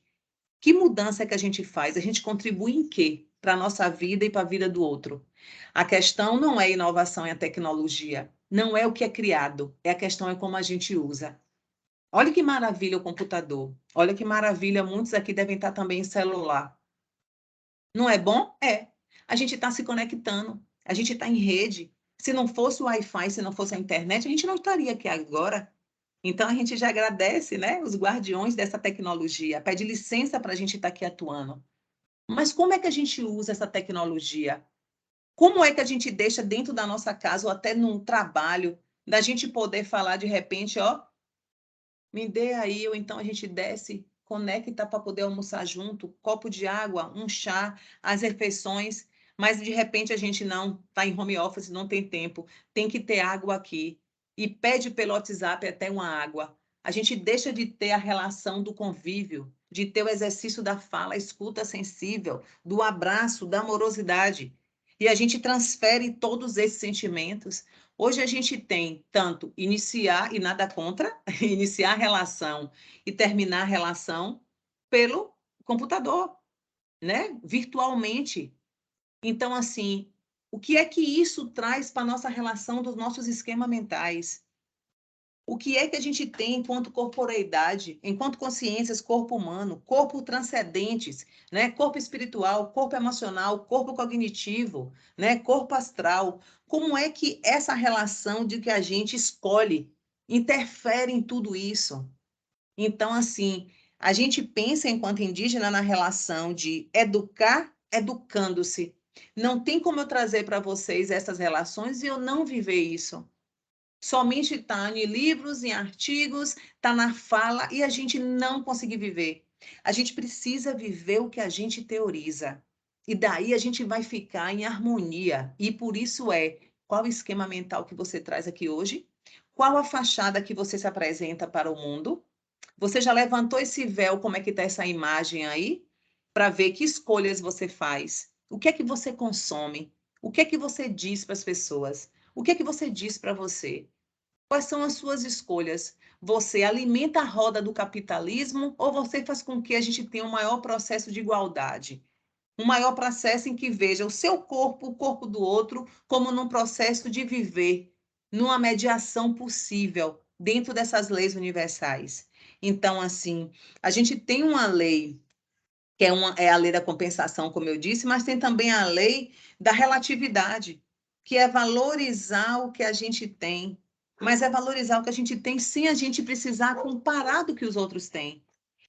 Que mudança é que a gente faz? A gente contribui em quê? Para a nossa vida e para a vida do outro. A questão não é a inovação e a tecnologia, não é o que é criado, a questão é como a gente usa. Olha que maravilha o computador, olha que maravilha, muitos aqui devem estar também em celular. Não é bom? É. A gente está se conectando, a gente está em rede. Se não fosse o Wi-Fi, se não fosse a internet, a gente não estaria aqui agora. Então, a gente já agradece, né, os guardiões dessa tecnologia, pede licença para a gente estar aqui atuando. Mas como é que a gente usa essa tecnologia? Como é que a gente deixa dentro da nossa casa ou até num trabalho, da gente poder falar de repente, ó, me dê aí, ou então a gente desce, conecta para poder almoçar junto, copo de água, um chá, as refeições, mas de repente a gente não está em home office, não tem tempo, tem que ter água aqui e pede pelo WhatsApp até uma água. A gente deixa de ter a relação do convívio, de ter o exercício da fala, a escuta sensível, do abraço, da amorosidade. E a gente transfere todos esses sentimentos. Hoje a gente tem tanto iniciar, e nada contra, iniciar a relação e terminar a relação pelo computador, né? Virtualmente. Então, assim, o que é que isso traz para a nossa relação dos nossos esquemas mentais? O que é que a gente tem enquanto corporeidade, enquanto consciências, corpo humano, corpo transcendentes, né? Corpo espiritual, corpo emocional, corpo cognitivo, né? Corpo astral. Como é que essa relação de que a gente escolhe interfere em tudo isso? Então, assim, a gente pensa enquanto indígena na relação de educar, educando-se. Não tem como eu trazer para vocês essas relações e eu não viver isso. Somente está em livros, em artigos, está na fala e a gente não conseguir viver. A gente precisa viver o que a gente teoriza. E daí a gente vai ficar em harmonia. E por isso qual o esquema mental que você traz aqui hoje? Qual a fachada que você se apresenta para o mundo? Você já levantou esse véu, como é que está essa imagem aí? Para ver que escolhas você faz. O que é que você consome? O que é que você diz para as pessoas? O que é que você diz para você? Quais são as suas escolhas? Você alimenta a roda do capitalismo ou você faz com que a gente tenha um maior processo de igualdade? Um maior processo em que veja o seu corpo, o corpo do outro, como num processo de viver, numa mediação possível, dentro dessas leis universais. Então, assim, a gente tem uma lei que é a lei da compensação, como eu disse, mas tem também a lei da relatividade, que é valorizar o que a gente tem, mas é valorizar o que a gente tem sem a gente precisar comparar do que os outros têm.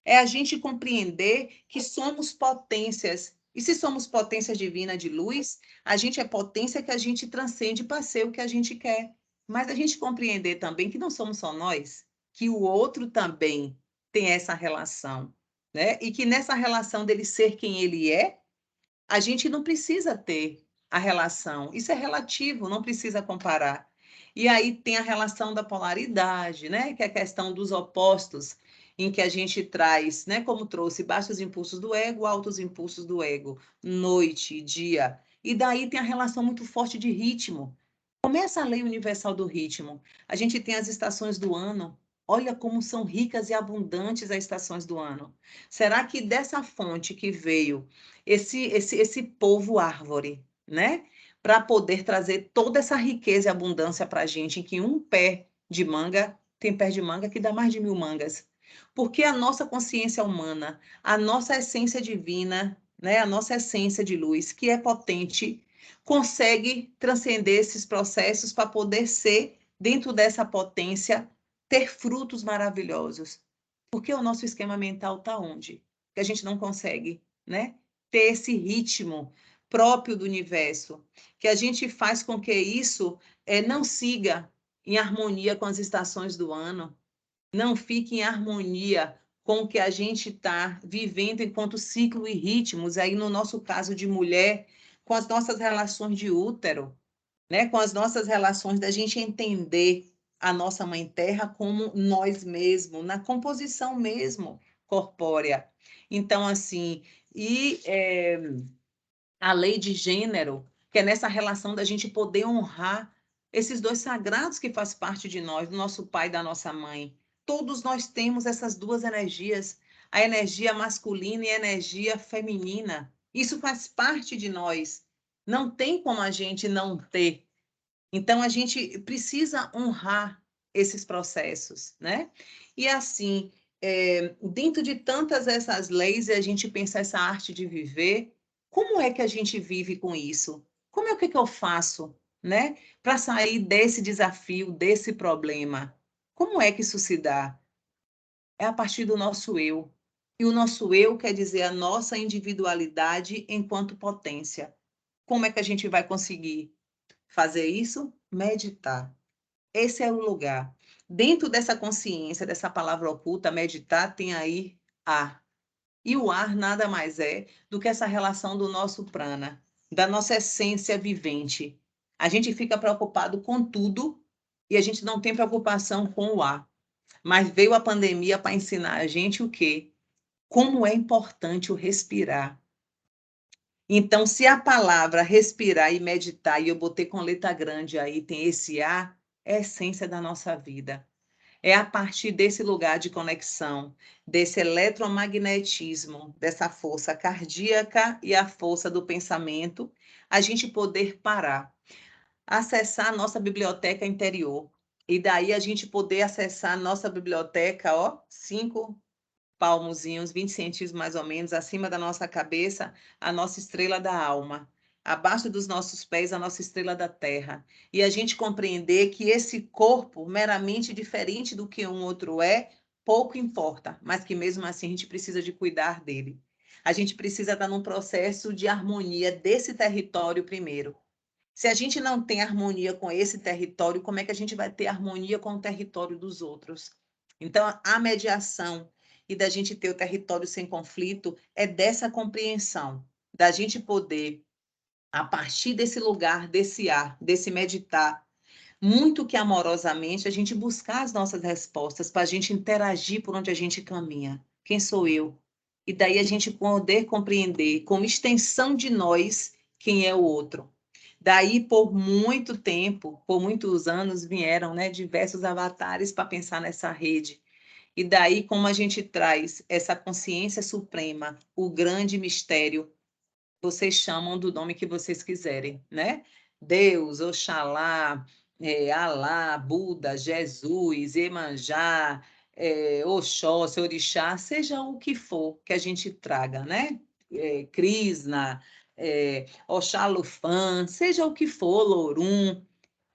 É a gente compreender que somos potências. E se somos potência divina de luz, a gente é potência que a gente transcende para ser o que a gente quer. Mas a gente compreender também que não somos só nós, que o outro também tem essa relação, né? E que nessa relação dele ser quem ele é, a gente não precisa ter a relação. Isso é relativo, não precisa comparar. E aí tem a relação da polaridade, né? Que é a questão dos opostos, em que a gente traz, né? Como trouxe baixos impulsos do ego, altos impulsos do ego, noite, dia. E daí tem a relação muito forte de ritmo. Começa a lei universal do ritmo. A gente tem as estações do ano. Olha como são ricas e abundantes as estações do ano. Será que dessa fonte que veio esse povo árvore, né? Para poder trazer toda essa riqueza e abundância para a gente, em que um pé de manga tem pé de manga que dá mais de 1000 mangas. Porque a nossa consciência humana, a nossa essência divina, né? A nossa essência de luz, que é potente, consegue transcender esses processos para poder ser, dentro dessa potência, ter frutos maravilhosos. Porque o nosso esquema mental está onde? Que a gente não consegue, né? Ter esse ritmo próprio do universo, que a gente faz com que isso não siga em harmonia com as estações do ano, não fique em harmonia com o que a gente está vivendo enquanto ciclo e ritmos, aí no nosso caso de mulher, com as nossas relações de útero, né? Com as nossas relações da gente entender a nossa Mãe Terra como nós mesmos, na composição mesmo corpórea. Então, assim, a lei de gênero, que é nessa relação da gente poder honrar esses dois sagrados que faz parte de nós, do nosso pai e da nossa mãe. Todos nós temos essas duas energias, a energia masculina e a energia feminina. Isso faz parte de nós. Não tem como a gente não ter. Então, a gente precisa honrar esses processos, né? E assim, dentro de tantas essas leis, e a gente pensa essa arte de viver, como é que a gente vive com isso? Como é que eu faço, né? Para sair desse desafio, desse problema? Como é que isso se dá? É a partir do nosso eu. E o nosso eu quer dizer a nossa individualidade enquanto potência. Como é que a gente vai conseguir fazer isso? Meditar. Esse é o lugar. Dentro dessa consciência, dessa palavra oculta, meditar, tem aí ar. E o ar nada mais é do que essa relação do nosso prana, da nossa essência vivente. A gente fica preocupado com tudo e a gente não tem preocupação com o ar. Mas veio a pandemia para ensinar a gente o quê? Como é importante o respirar. Então, se a palavra respirar e meditar, e eu botei com letra grande aí, tem esse A, é a essência da nossa vida. É a partir desse lugar de conexão, desse eletromagnetismo, dessa força cardíaca e a força do pensamento, a gente poder parar, acessar a nossa biblioteca interior. E daí a gente poder acessar a nossa biblioteca, ó, 5 palmozinhos, 20 centímetros mais ou menos, acima da nossa cabeça, a nossa estrela da alma. Abaixo dos nossos pés, a nossa estrela da terra. E a gente compreender que esse corpo, meramente diferente do que um outro é, pouco importa, mas que mesmo assim a gente precisa de cuidar dele. A gente precisa estar num processo de harmonia desse território primeiro. Se a gente não tem harmonia com esse território, como é que a gente vai ter harmonia com o território dos outros? Então, a mediação e da gente ter o território sem conflito é dessa compreensão, da gente poder, a partir desse lugar, desse ar, desse meditar, muito que amorosamente, a gente buscar as nossas respostas, para a gente interagir por onde a gente caminha. Quem sou eu? E daí a gente poder compreender, como extensão de nós, quem é o outro. Daí, por muito tempo, por muitos anos, vieram, né, diversos avatares para pensar nessa rede. E daí, como a gente traz essa consciência suprema, o grande mistério, vocês chamam do nome que vocês quiserem, né? Deus, Oxalá, Alá, Buda, Jesus, Iemanjá, Oxóssi, Orixá, seja o que for que a gente traga, né? Krishna, Oxalufã, seja o que for, Lorum,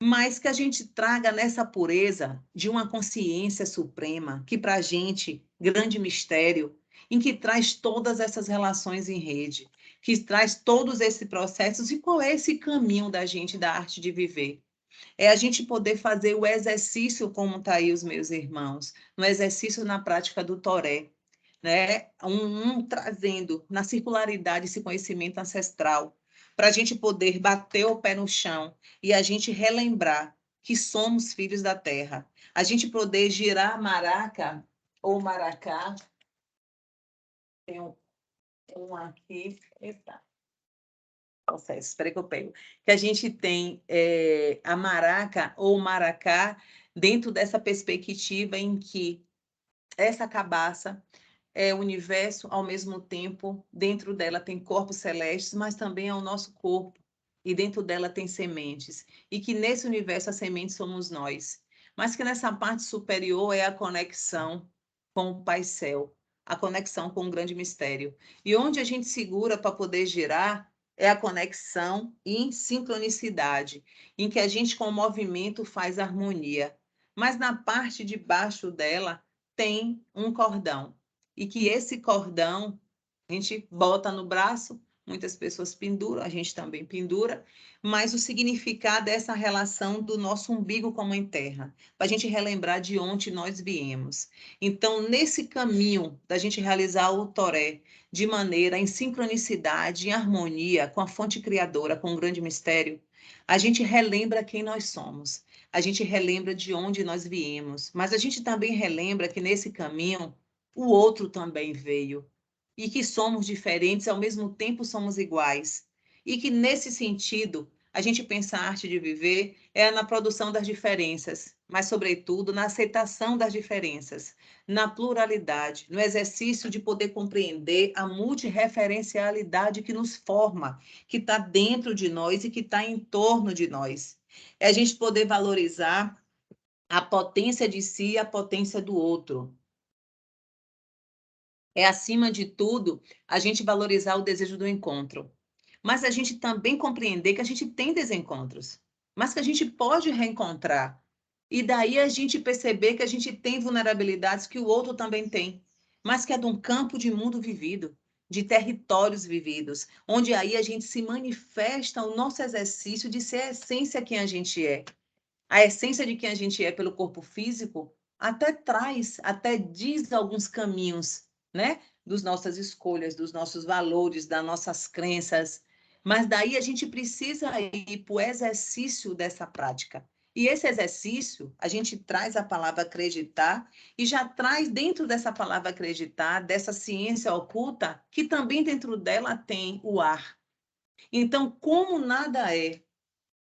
mas que a gente traga nessa pureza de uma consciência suprema, que para a gente, grande mistério, em que traz todas essas relações em rede, que traz todos esses processos, e qual é esse caminho da gente, da arte de viver? É a gente poder fazer o exercício, como está aí os meus irmãos, no exercício na prática do Toré, né? Trazendo na circularidade esse conhecimento ancestral, para a gente poder bater o pé no chão e a gente relembrar que somos filhos da terra. A gente poder girar a maraca ou maracá. Tem um aqui. Eita. Processo, espera que eu pego. Que a gente tem a maraca ou maracá dentro dessa perspectiva em que essa cabaça é o universo, ao mesmo tempo, dentro dela tem corpos celestes, mas também é o nosso corpo, e dentro dela tem sementes, e que nesse universo as sementes somos nós, mas que nessa parte superior é a conexão com o Pai Céu, a conexão com o grande mistério. E onde a gente segura para poder girar é a conexão em sincronicidade, em que a gente com o movimento faz harmonia. Mas na parte de baixo dela tem um cordão. E que esse cordão a gente bota no braço, muitas pessoas penduram, a gente também pendura, mas o significado é essa relação do nosso umbigo com a Mãe Terra, para a gente relembrar de onde nós viemos. Então, nesse caminho da gente realizar o Toré de maneira em sincronicidade, em harmonia com a fonte criadora, com o grande mistério, a gente relembra quem nós somos, a gente relembra de onde nós viemos, mas a gente também relembra que nesse caminho o outro também veio, e que somos diferentes, ao mesmo tempo somos iguais. E que, nesse sentido, a gente pensa a arte de viver é na produção das diferenças, mas, sobretudo, na aceitação das diferenças, na pluralidade, no exercício de poder compreender a multireferencialidade que nos forma, que está dentro de nós e que está em torno de nós. É a gente poder valorizar a potência de si e a potência do outro. É, acima de tudo, a gente valorizar o desejo do encontro. Mas a gente também compreender que a gente tem desencontros, mas que a gente pode reencontrar. E daí a gente perceber que a gente tem vulnerabilidades que o outro também tem, mas que é de um campo de mundo vivido, de territórios vividos, onde aí a gente se manifesta o nosso exercício de ser a essência quem a gente é. A essência de quem a gente é pelo corpo físico até traz, até diz alguns caminhos, né? Dos nossas escolhas, dos nossos valores, das nossas crenças. Mas daí a gente precisa ir para o exercício dessa prática. E esse exercício, a gente traz a palavra acreditar e já traz dentro dessa palavra acreditar, dessa ciência oculta, que também dentro dela tem o ar. Então, como nada é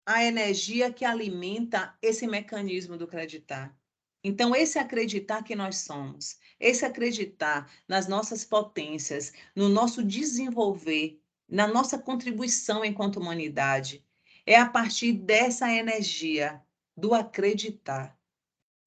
a energia que alimenta esse mecanismo do acreditar. Então, esse acreditar que nós somos, esse acreditar nas nossas potências, no nosso desenvolver, na nossa contribuição enquanto humanidade, é a partir dessa energia do acreditar.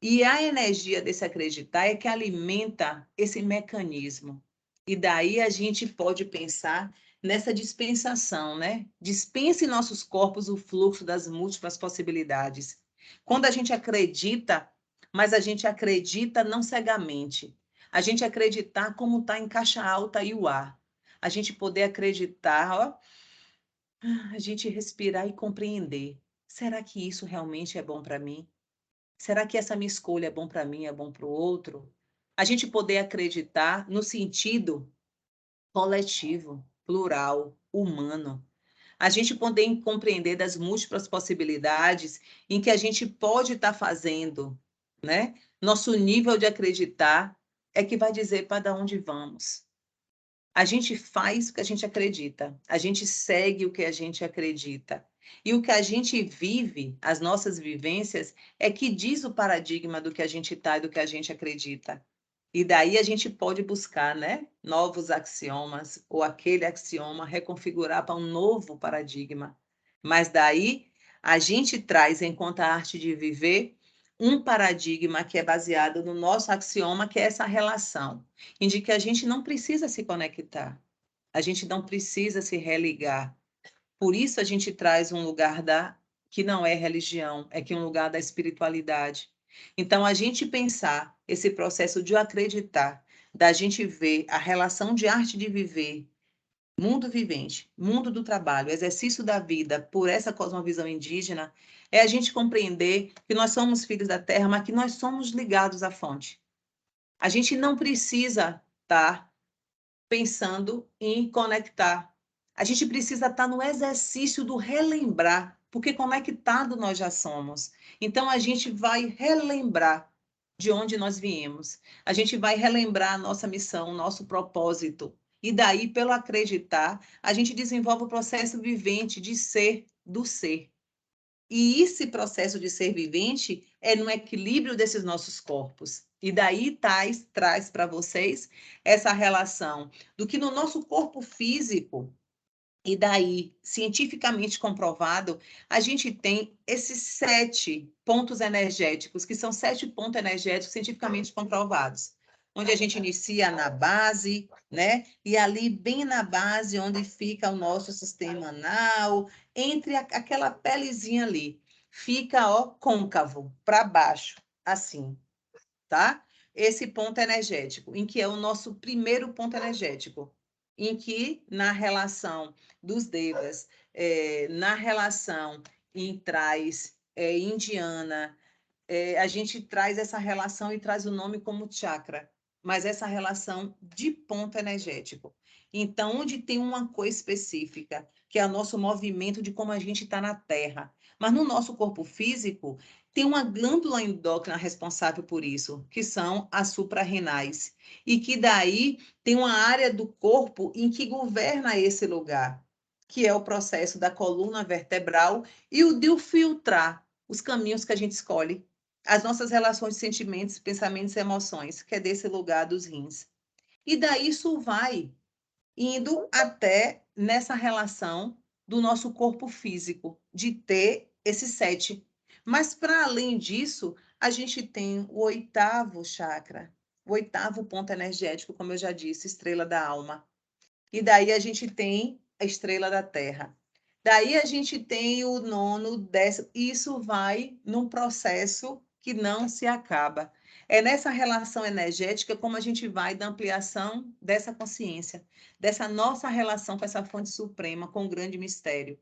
E a energia desse acreditar é que alimenta esse mecanismo. E daí a gente pode pensar nessa dispensação, né? Dispensa em nossos corpos o fluxo das múltiplas possibilidades. Quando a gente acredita, mas a gente acredita não cegamente. A gente acreditar como está em caixa alta e o ar. A gente poder acreditar, ó, a gente respirar e compreender. Será que isso realmente é bom para mim? Será que essa minha escolha é bom para mim, é bom para o outro? A gente poder acreditar no sentido coletivo, plural, humano. A gente poder compreender das múltiplas possibilidades em que a gente pode estar fazendo, né? Nosso nível de acreditar é que vai dizer para onde vamos. A gente faz o que a gente acredita, a gente segue o que a gente acredita. E o que a gente vive, as nossas vivências, é que diz o paradigma do que a gente está e do que a gente acredita. E daí a gente pode buscar, né, novos axiomas, ou aquele axioma reconfigurar para um novo paradigma. Mas daí a gente traz, enquanto a arte de viver, um paradigma que é baseado no nosso axioma, que é essa relação, em que a gente não precisa se conectar, a gente não precisa se religar. Por isso a gente traz um lugar que não é religião, é que um lugar da espiritualidade. Então, a gente pensar esse processo de acreditar, da gente ver a relação de arte de viver, mundo vivente, mundo do trabalho, exercício da vida por essa cosmovisão indígena, é a gente compreender que nós somos filhos da terra, mas que nós somos ligados à fonte. A gente não precisa estar pensando em conectar. A gente precisa estar no exercício do relembrar, porque conectado nós já somos. Então, a gente vai relembrar de onde nós viemos. A gente vai relembrar a nossa missão, o nosso propósito. E daí, pelo acreditar, a gente desenvolve o processo vivente de ser do ser. E esse processo de ser vivente é no equilíbrio desses nossos corpos. E daí traz para vocês essa relação do que no nosso corpo físico, e daí, cientificamente comprovado, a gente tem esses 7 pontos energéticos, que são 7 pontos energéticos cientificamente comprovados, onde a gente inicia na base, né? E ali, bem na base, onde fica o nosso sistema anal, entre aquela pelezinha ali, fica, ó, côncavo, para baixo, assim, tá? Esse ponto energético, em que é o nosso primeiro ponto energético, em que, na relação dos devas, na relação indiana, a gente traz essa relação e traz o nome como chakra, mas essa relação de ponto energético. Então, onde tem uma coisa específica, que é o nosso movimento de como a gente está na Terra. Mas no nosso corpo físico, tem uma glândula endócrina responsável por isso, que são as suprarrenais. E que daí tem uma área do corpo em que governa esse lugar, que é o processo da coluna vertebral e o de filtrar os caminhos que a gente escolhe, as nossas relações de sentimentos, pensamentos e emoções, que é desse lugar dos rins. E daí isso vai indo até nessa relação do nosso corpo físico, de ter esses 7. Mas, para além disso, a gente tem o 8º chakra, o 8º ponto energético, como eu já disse, estrela da alma. E daí a gente tem a estrela da Terra. Daí a gente tem o 9º, 10º, isso vai num processo que não se acaba. É nessa relação energética como a gente vai da ampliação dessa consciência, dessa nossa relação com essa fonte suprema, com o grande mistério.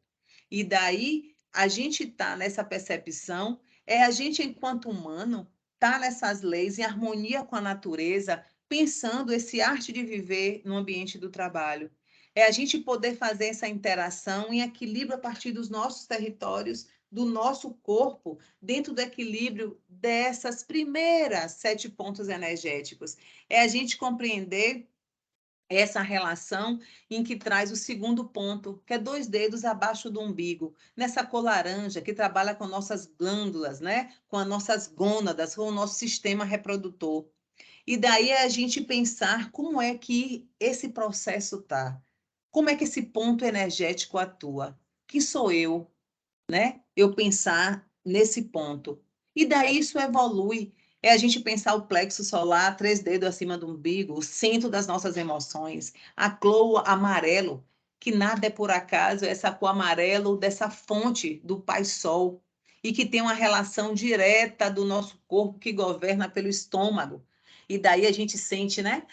E daí a gente está nessa percepção, a gente, enquanto humano, está nessas leis, em harmonia com a natureza, pensando esse arte de viver no ambiente do trabalho. É a gente poder fazer essa interação em equilíbrio a partir dos nossos territórios, do nosso corpo, dentro do equilíbrio dessas primeiras 7 pontos energéticos. É a gente compreender essa relação em que traz o segundo ponto, que é 2 dedos abaixo do umbigo, nessa cor laranja, que trabalha com nossas glândulas, né? Com as nossas gônadas, com o nosso sistema reprodutor. E daí é a gente pensar como é que esse processo está. Como é que esse ponto energético atua? Que sou eu, né? Eu pensar nesse ponto. E daí isso evolui. É a gente pensar o plexo solar, 3 dedos acima do umbigo, o centro das nossas emoções, a cor amarelo, que nada é por acaso, é essa cor amarelo dessa fonte do Pai Sol, e que tem uma relação direta do nosso corpo que governa pelo estômago. E daí a gente sente, né?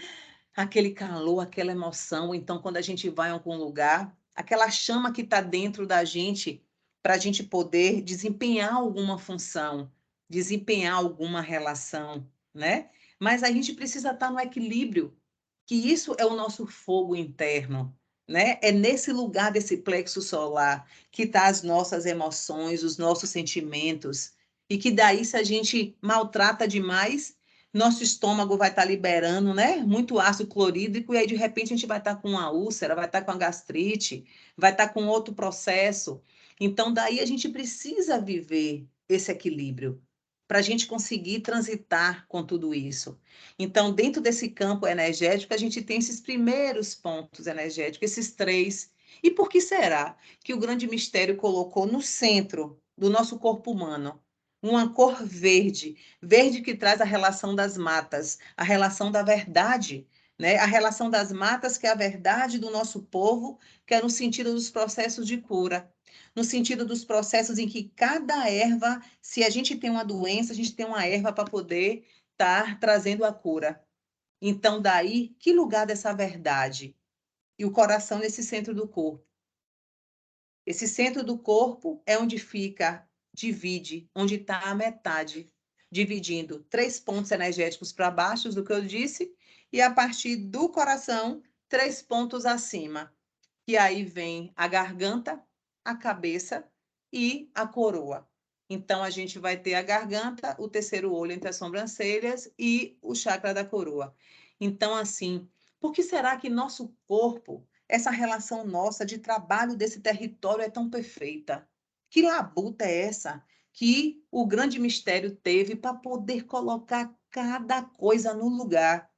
Aquele calor, aquela emoção. Então, quando a gente vai a algum lugar, aquela chama que está dentro da gente, para a gente poder desempenhar alguma função, desempenhar alguma relação, né? Mas a gente precisa estar no equilíbrio, que isso é o nosso fogo interno, né? É nesse lugar desse plexo solar que está as nossas emoções, os nossos sentimentos, e que daí, se a gente maltrata demais, nosso estômago vai estar liberando, né? Muito ácido clorídrico, e aí, de repente, a gente vai estar com uma úlcera, vai estar com a gastrite, vai estar com outro processo. Então, daí a gente precisa viver esse equilíbrio para a gente conseguir transitar com tudo isso. Então, dentro desse campo energético, a gente tem esses primeiros pontos energéticos, esses 3. E por que será que o grande mistério colocou no centro do nosso corpo humano uma cor verde? Verde que traz a relação das matas, a relação da verdade, né? A relação das matas, que é a verdade do nosso povo, que é no sentido dos processos de cura, no sentido dos processos em que cada erva, se a gente tem uma doença, a gente tem uma erva para poder estar trazendo a cura. Então, daí, que lugar dessa verdade? E o coração nesse centro do corpo. Esse centro do corpo é onde fica, divide, onde está a metade, dividindo 3 pontos energéticos para baixo do que eu disse, e a partir do coração, 3 pontos acima. E aí vem a garganta, a cabeça e a coroa. Então, a gente vai ter a garganta, o terceiro olho entre as sobrancelhas e o chakra da coroa. Então, assim, Por que será que nosso corpo, essa relação nossa de trabalho desse território é tão perfeita? Que labuta é essa que o grande mistério teve para poder colocar cada coisa no lugar?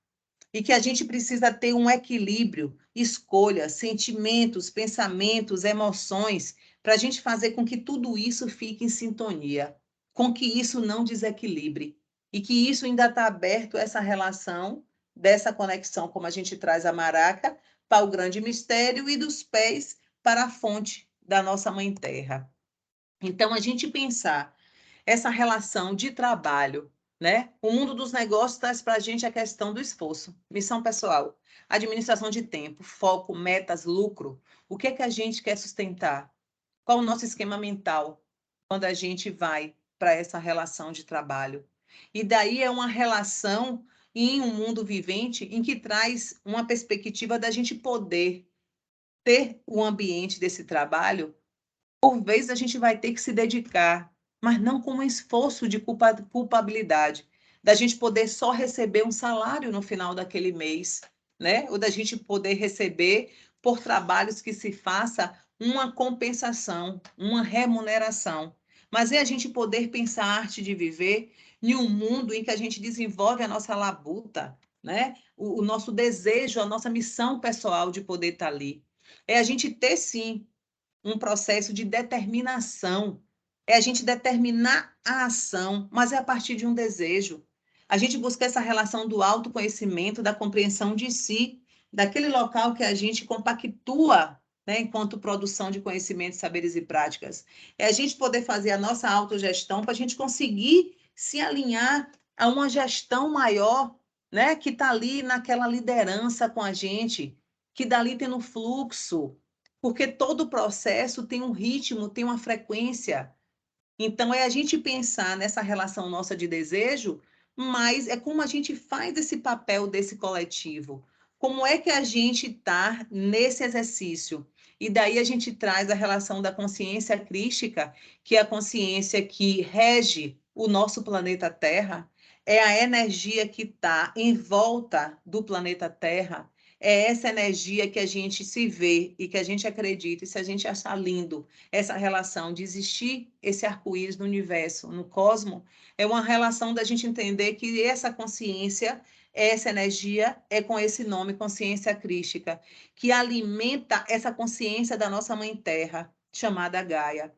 E que a gente precisa ter um equilíbrio, escolhas, sentimentos, pensamentos, emoções, para a gente fazer com que tudo isso fique em sintonia, com que isso não desequilibre, e que isso ainda está aberto, essa relação, dessa conexão, como a gente traz a maraca, para o grande mistério e dos pés para a fonte da nossa Mãe Terra. Então, a gente pensar essa relação de trabalho, né? O mundo dos negócios traz para a gente a questão do esforço, missão pessoal, administração de tempo, foco, metas, lucro. O que é que a gente quer sustentar? Qual o nosso esquema mental quando a gente vai para essa relação de trabalho? E daí é uma relação em um mundo vivente em que traz uma perspectiva da gente poder ter o ambiente desse trabalho. Por vezes a gente vai ter que se dedicar, mas não com um esforço de culpabilidade, da gente poder só receber um salário no final daquele mês, né? Ou da gente poder receber por trabalhos que se faça uma compensação, uma remuneração. Mas é a gente poder pensar a arte de viver em um mundo em que a gente desenvolve a nossa labuta, né? O nosso desejo, a nossa missão pessoal de poder estar ali. É a gente ter, sim, um processo de determinação. É a gente determinar a ação, mas é a partir de um desejo. A gente busca essa relação do autoconhecimento, da compreensão de si, daquele local que a gente compactua, né, enquanto produção de conhecimentos, saberes e práticas. É a gente poder fazer a nossa autogestão para a gente conseguir se alinhar a uma gestão maior, né, que está ali naquela liderança com a gente, que dali tem no fluxo, porque todo processo tem um ritmo, tem uma frequência. Então, é a gente pensar nessa relação nossa de desejo, mas é como a gente faz esse papel desse coletivo. Como é que a gente está nesse exercício? E daí a gente traz a relação da consciência crística, que é a consciência que rege o nosso planeta Terra, é a energia que está em volta do planeta Terra, é essa energia que a gente se vê e que a gente acredita, e se a gente achar lindo essa relação de existir esse arco-íris no universo, no cosmos, é uma relação da gente entender que essa consciência, essa energia é com esse nome, consciência crística, que alimenta essa consciência da nossa Mãe Terra, chamada Gaia.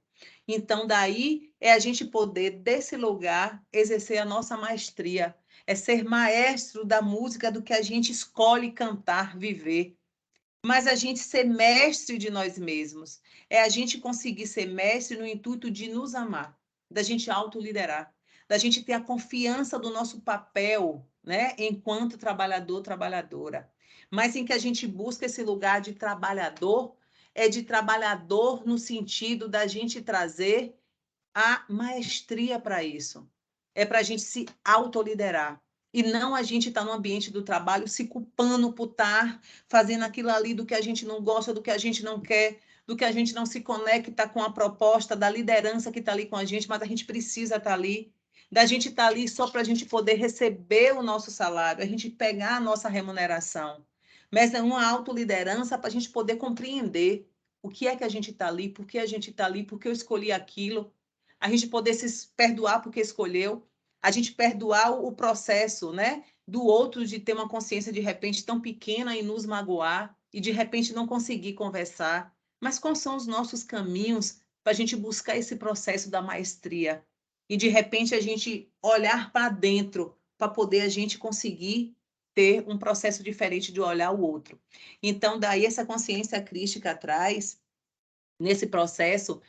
Então, daí é a gente poder, desse lugar, exercer a nossa maestria, é ser maestro da música do que a gente escolhe cantar, viver. Mas a gente ser mestre de nós mesmos. É a gente conseguir ser mestre no intuito de nos amar, da gente autoliderar, da gente ter a confiança do nosso papel, né, enquanto trabalhador, trabalhadora. Mas em que a gente busca esse lugar de trabalhador, é de trabalhador no sentido da gente trazer a maestria para isso. É para a gente se autoliderar. E não a gente estar no ambiente do trabalho se culpando por estar fazendo aquilo ali do que a gente não gosta, do que a gente não quer, do que a gente não se conecta com a proposta da liderança que está ali com a gente, mas a gente precisa estar ali. Da gente estar ali só para a gente poder receber o nosso salário, a gente pegar a nossa remuneração. Mas é uma autoliderança para a gente poder compreender o que é que a gente está ali, por que a gente está ali, por que eu escolhi aquilo, a gente poder se perdoar porque escolheu, a gente perdoar o processo, né, do outro de ter uma consciência de repente tão pequena e nos magoar e de repente não conseguir conversar. Mas quais são os nossos caminhos para a gente buscar esse processo da maestria? E de repente a gente olhar para dentro para poder a gente conseguir ter um processo diferente de olhar o outro. Então, daí essa consciência crística traz, nesse processo,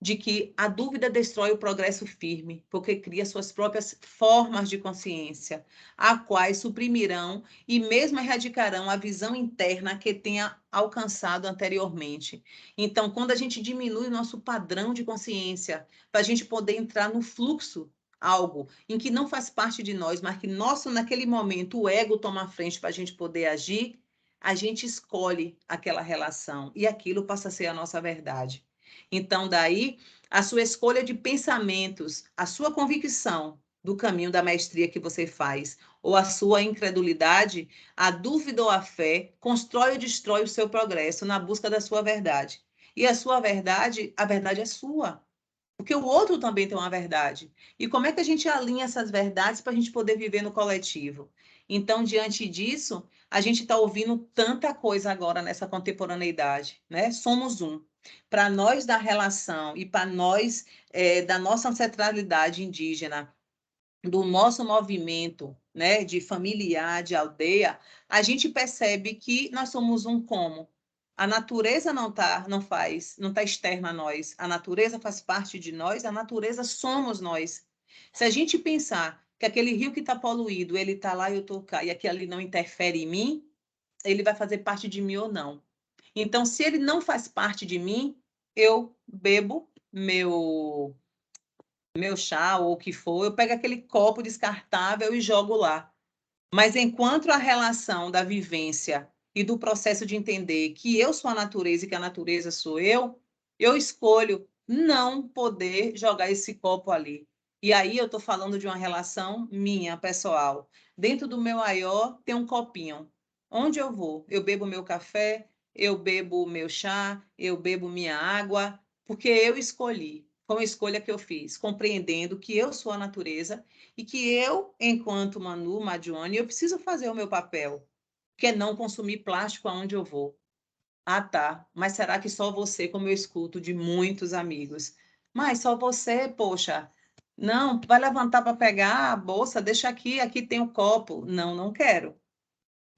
de que a dúvida destrói o progresso firme, porque cria suas próprias formas de consciência, a quais suprimirão e mesmo erradicarão a visão interna que tenha alcançado anteriormente. Então, quando a gente diminui o nosso padrão de consciência, para a gente poder entrar no fluxo, algo em que não faz parte de nós, mas que nosso, naquele momento, o ego toma a frente para a gente poder agir, a gente escolhe aquela relação e aquilo passa a ser a nossa verdade. Então, daí, a sua escolha de pensamentos, a sua convicção do caminho da maestria que você faz, ou a sua incredulidade, a dúvida ou a fé constrói ou destrói o seu progresso na busca da sua verdade. E a sua verdade, a verdade é sua. Porque o outro também tem uma verdade. E como é que a gente alinha essas verdades para a gente poder viver no coletivo? Então, diante disso, a gente está ouvindo tanta coisa agora nessa contemporaneidade, né? Somos um. Para nós da relação e para nós da nossa ancestralidade indígena, do nosso movimento, né, de familiar, de aldeia, a gente percebe que nós somos um como. A natureza não está externa a nós. A natureza faz parte de nós, a natureza somos nós. Se a gente pensar que aquele rio que está poluído, ele está lá e eu estou cá, e aquele ali não interfere em mim, ele vai fazer parte de mim ou não. Então, se ele não faz parte de mim, eu bebo meu chá ou o que for, eu pego aquele copo descartável e jogo lá. Mas enquanto a relação da vivência e do processo de entender que eu sou a natureza e que a natureza sou eu escolho não poder jogar esse copo ali. E aí eu estou falando de uma relação minha, pessoal. Dentro do meu aió tem um copinho. Onde eu vou? Eu bebo meu café, eu bebo meu chá, eu bebo minha água, porque eu escolhi. Foi uma escolha que eu fiz, compreendendo que eu sou a natureza e que eu, enquanto Manu Madione, eu preciso fazer o meu papel, que é não consumir plástico aonde eu vou. Ah, tá. Mas será que só você, como eu escuto de muitos amigos? Mas só você, poxa. Não, vai levantar para pegar a bolsa, deixa aqui tem o copo. Não, não quero.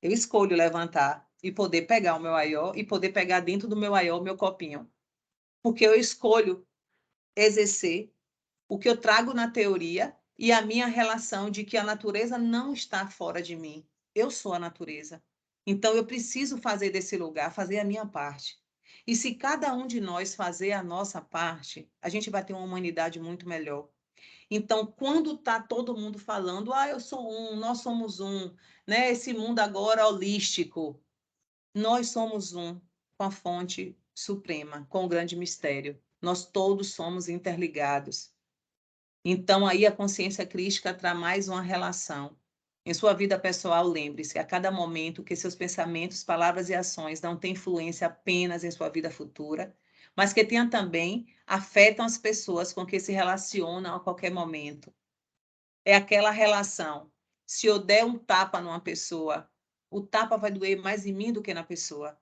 Eu escolho levantar e poder pegar o meu aió e poder pegar dentro do meu aió o meu copinho. Porque eu escolho exercer o que eu trago na teoria e a minha relação de que a natureza não está fora de mim. Eu sou a natureza. Então, eu preciso fazer desse lugar, fazer a minha parte. E se cada um de nós fazer a nossa parte, a gente vai ter uma humanidade muito melhor. Então, quando está todo mundo falando, eu sou um, nós somos um, né? Esse mundo agora holístico, nós somos um com a fonte suprema, com o grande mistério. Nós todos somos interligados. Então, aí a consciência crística traz mais uma relação. Em sua vida pessoal, lembre-se, a cada momento, que seus pensamentos, palavras e ações não têm influência apenas em sua vida futura, mas que tenham também, afetam as pessoas com que se relacionam a qualquer momento. É aquela relação. Se eu der um tapa numa pessoa, o tapa vai doer mais em mim do que na pessoa.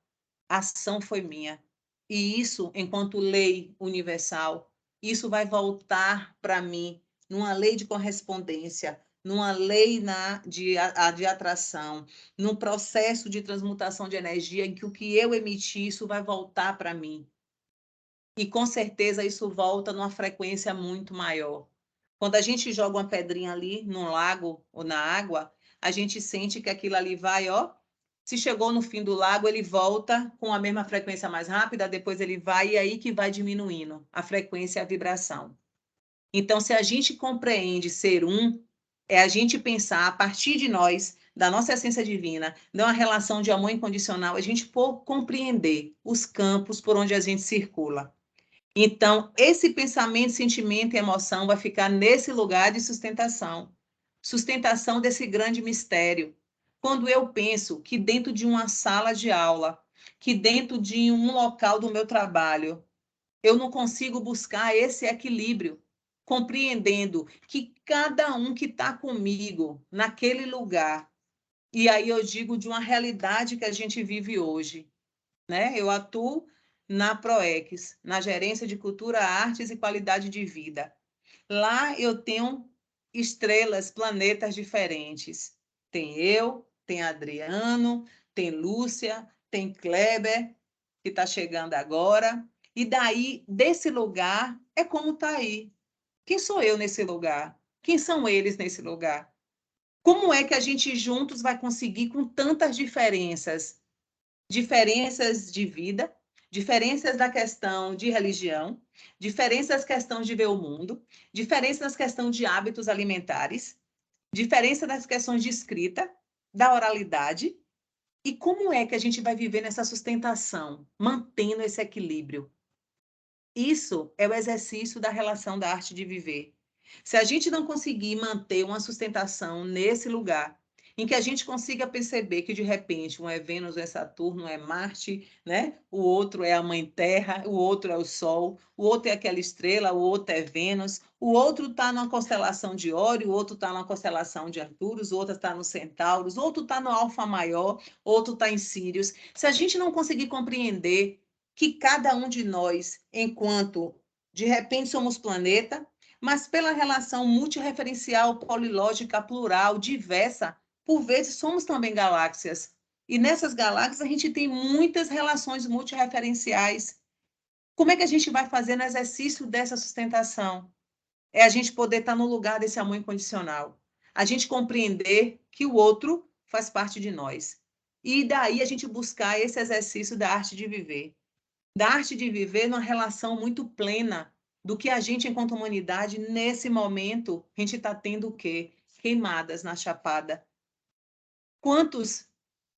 A ação foi minha. E isso, enquanto lei universal, isso vai voltar para mim numa lei de correspondência, numa lei de atração, num processo de transmutação de energia em que o que eu emitir, isso vai voltar para mim. E com certeza isso volta numa frequência muito maior. Quando a gente joga uma pedrinha ali no lago ou na água, a gente sente que aquilo ali vai, se chegou no fim do lago, ele volta com a mesma frequência mais rápida, depois ele vai, e aí que vai diminuindo a frequência e a vibração. Então, se a gente compreende ser um, é a gente pensar a partir de nós, da nossa essência divina, de uma relação de amor incondicional, a gente compreender os campos por onde a gente circula. Então, esse pensamento, sentimento e emoção vai ficar nesse lugar de sustentação. Sustentação desse grande mistério. Quando eu penso que dentro de uma sala de aula, que dentro de um local do meu trabalho, eu não consigo buscar esse equilíbrio, compreendendo que cada um que está comigo naquele lugar, e aí eu digo de uma realidade que a gente vive hoje, né? Eu atuo na PROEX, na Gerência de Cultura, Artes e Qualidade de Vida. Lá eu tenho estrelas, planetas diferentes. Tem eu, tem Adriano, tem Lúcia, tem Kleber, que está chegando agora. E daí, desse lugar, é como está aí. Quem sou eu nesse lugar? Quem são eles nesse lugar? Como é que a gente juntos vai conseguir com tantas diferenças? Diferenças de vida, diferenças da questão de religião, diferenças na questão de ver o mundo, diferença nas questões de hábitos alimentares, diferença nas questões de escrita, da oralidade, e como é que a gente vai viver nessa sustentação, mantendo esse equilíbrio? Isso é o exercício da relação da arte de viver. Se a gente não conseguir manter uma sustentação nesse lugar, em que a gente consiga perceber que, de repente, um é Vênus, um é Saturno, um é Marte, né? O outro é a Mãe Terra, o outro é o Sol, o outro é aquela estrela, o outro é Vênus, o outro está na constelação de Órion, o outro está na constelação de Arcturus, o outro está no Centauros, o outro está no Alfa Maior, o outro está em Sírios. Se a gente não conseguir compreender que cada um de nós, enquanto, de repente, somos planeta, mas pela relação multireferencial, polilógica, plural, diversa, por vezes somos também galáxias. E nessas galáxias a gente tem muitas relações multireferenciais. Como é que a gente vai fazer no exercício dessa sustentação? É a gente poder estar no lugar desse amor incondicional. A gente compreender que o outro faz parte de nós. E daí a gente buscar esse exercício da arte de viver. Da arte de viver numa relação muito plena do que a gente, enquanto humanidade, nesse momento, a gente está tendo o quê? Queimadas na chapada. Quantos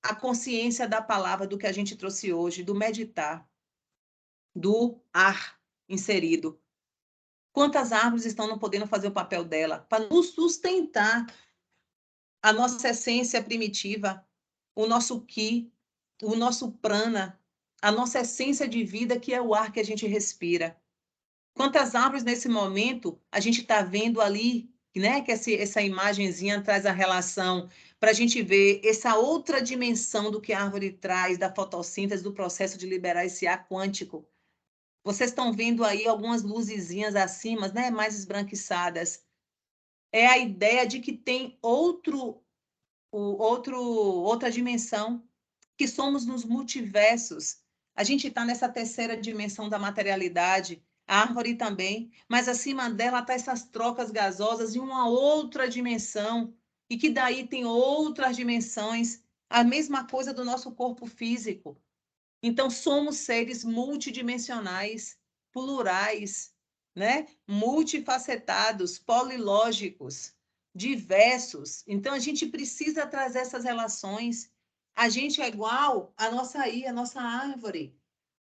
a consciência da palavra, do que a gente trouxe hoje, do meditar, do ar inserido. Quantas árvores estão não podendo fazer o papel dela para nos sustentar a nossa essência primitiva, o nosso ki, o nosso prana, a nossa essência de vida, que é o ar que a gente respira. Quantas árvores nesse momento a gente está vendo ali, né? Que essa imagenzinha traz a relação para a gente ver essa outra dimensão do que a árvore traz, da fotossíntese, do processo de liberar esse ar quântico. Vocês estão vendo aí algumas luzezinhas acima, né? Mais esbranquiçadas. É a ideia de que tem outra dimensão, que somos nos multiversos. A gente está nessa terceira dimensão da materialidade, a árvore também, mas acima dela está essas trocas gasosas em uma outra dimensão, e que daí tem outras dimensões, a mesma coisa do nosso corpo físico. Então, somos seres multidimensionais, plurais, né? Multifacetados, polilógicos, diversos. Então, a gente precisa trazer essas relações. A gente é igual a nossa árvore.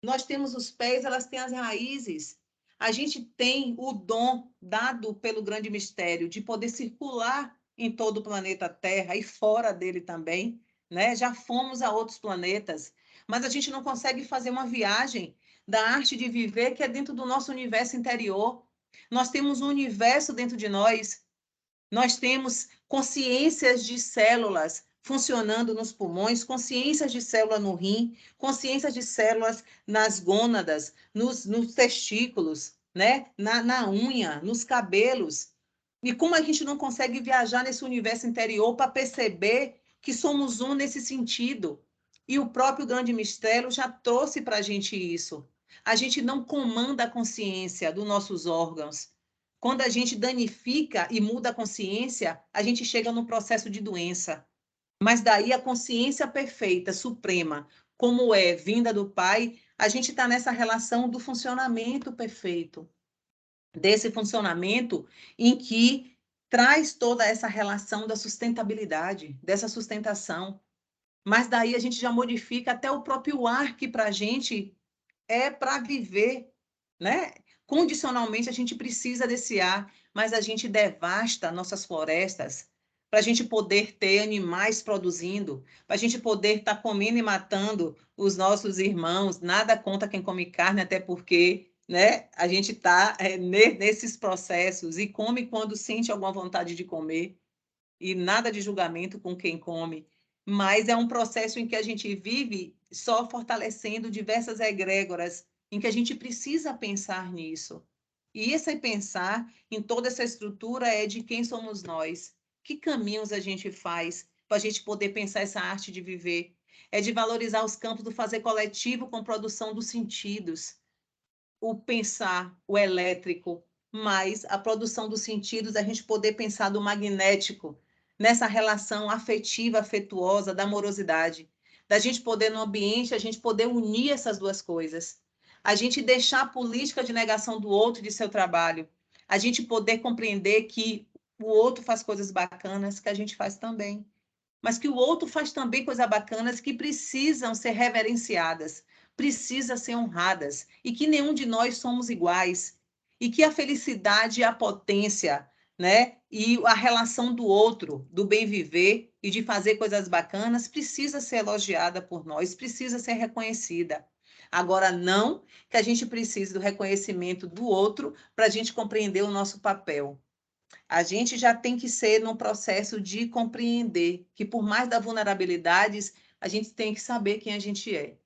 Nós temos os pés, elas têm as raízes. A gente tem o dom dado pelo grande mistério de poder circular em todo o planeta Terra e fora dele também, né? Já fomos a outros planetas, mas a gente não consegue fazer uma viagem da arte de viver que é dentro do nosso universo interior. Nós temos um universo dentro de nós. Nós temos consciências de células funcionando nos pulmões, consciências de célula no rim, consciências de células nas gônadas, nos testículos, né? na unha, nos cabelos. E como a gente não consegue viajar nesse universo interior para perceber que somos um nesse sentido? E o próprio grande mistério já trouxe para a gente isso. A gente não comanda a consciência dos nossos órgãos. Quando a gente danifica e muda a consciência, a gente chega num processo de doença. Mas daí a consciência perfeita, suprema, como é vinda do Pai, a gente está nessa relação do funcionamento perfeito. Desse funcionamento em que traz toda essa relação da sustentabilidade, dessa sustentação. Mas daí a gente já modifica até o próprio ar, que para a gente é para viver, né? Condicionalmente a gente precisa desse ar, mas a gente devasta nossas florestas para a gente poder ter animais produzindo, para a gente poder estar comendo e matando os nossos irmãos. Nada contra quem come carne, até porque, né, a gente está nesses processos e come quando sente alguma vontade de comer, e nada de julgamento com quem come. Mas é um processo em que a gente vive só fortalecendo diversas egrégoras, em que a gente precisa pensar nisso. E esse pensar em toda essa estrutura é de quem somos nós, que caminhos a gente faz para a gente poder pensar essa arte de viver. É de valorizar os campos do fazer coletivo com produção dos sentidos, o pensar, o elétrico, mas a produção dos sentidos, a gente poder pensar do magnético, nessa relação afetiva, afetuosa, da amorosidade, da gente poder, no ambiente, a gente poder unir essas duas coisas, a gente deixar a política de negação do outro, de seu trabalho, a gente poder compreender que o outro faz coisas bacanas que a gente faz também, mas que o outro faz também coisas bacanas que precisam ser reverenciadas, precisam ser honradas, e que nenhum de nós somos iguais, e que a felicidade e a potência né? E a relação do outro, do bem viver e de fazer coisas bacanas, precisa ser elogiada por nós, precisa ser reconhecida. Agora, não que a gente precise do reconhecimento do outro para a gente compreender o nosso papel. A gente já tem que ser num processo de compreender que, por mais das vulnerabilidades, a gente tem que saber quem a gente é.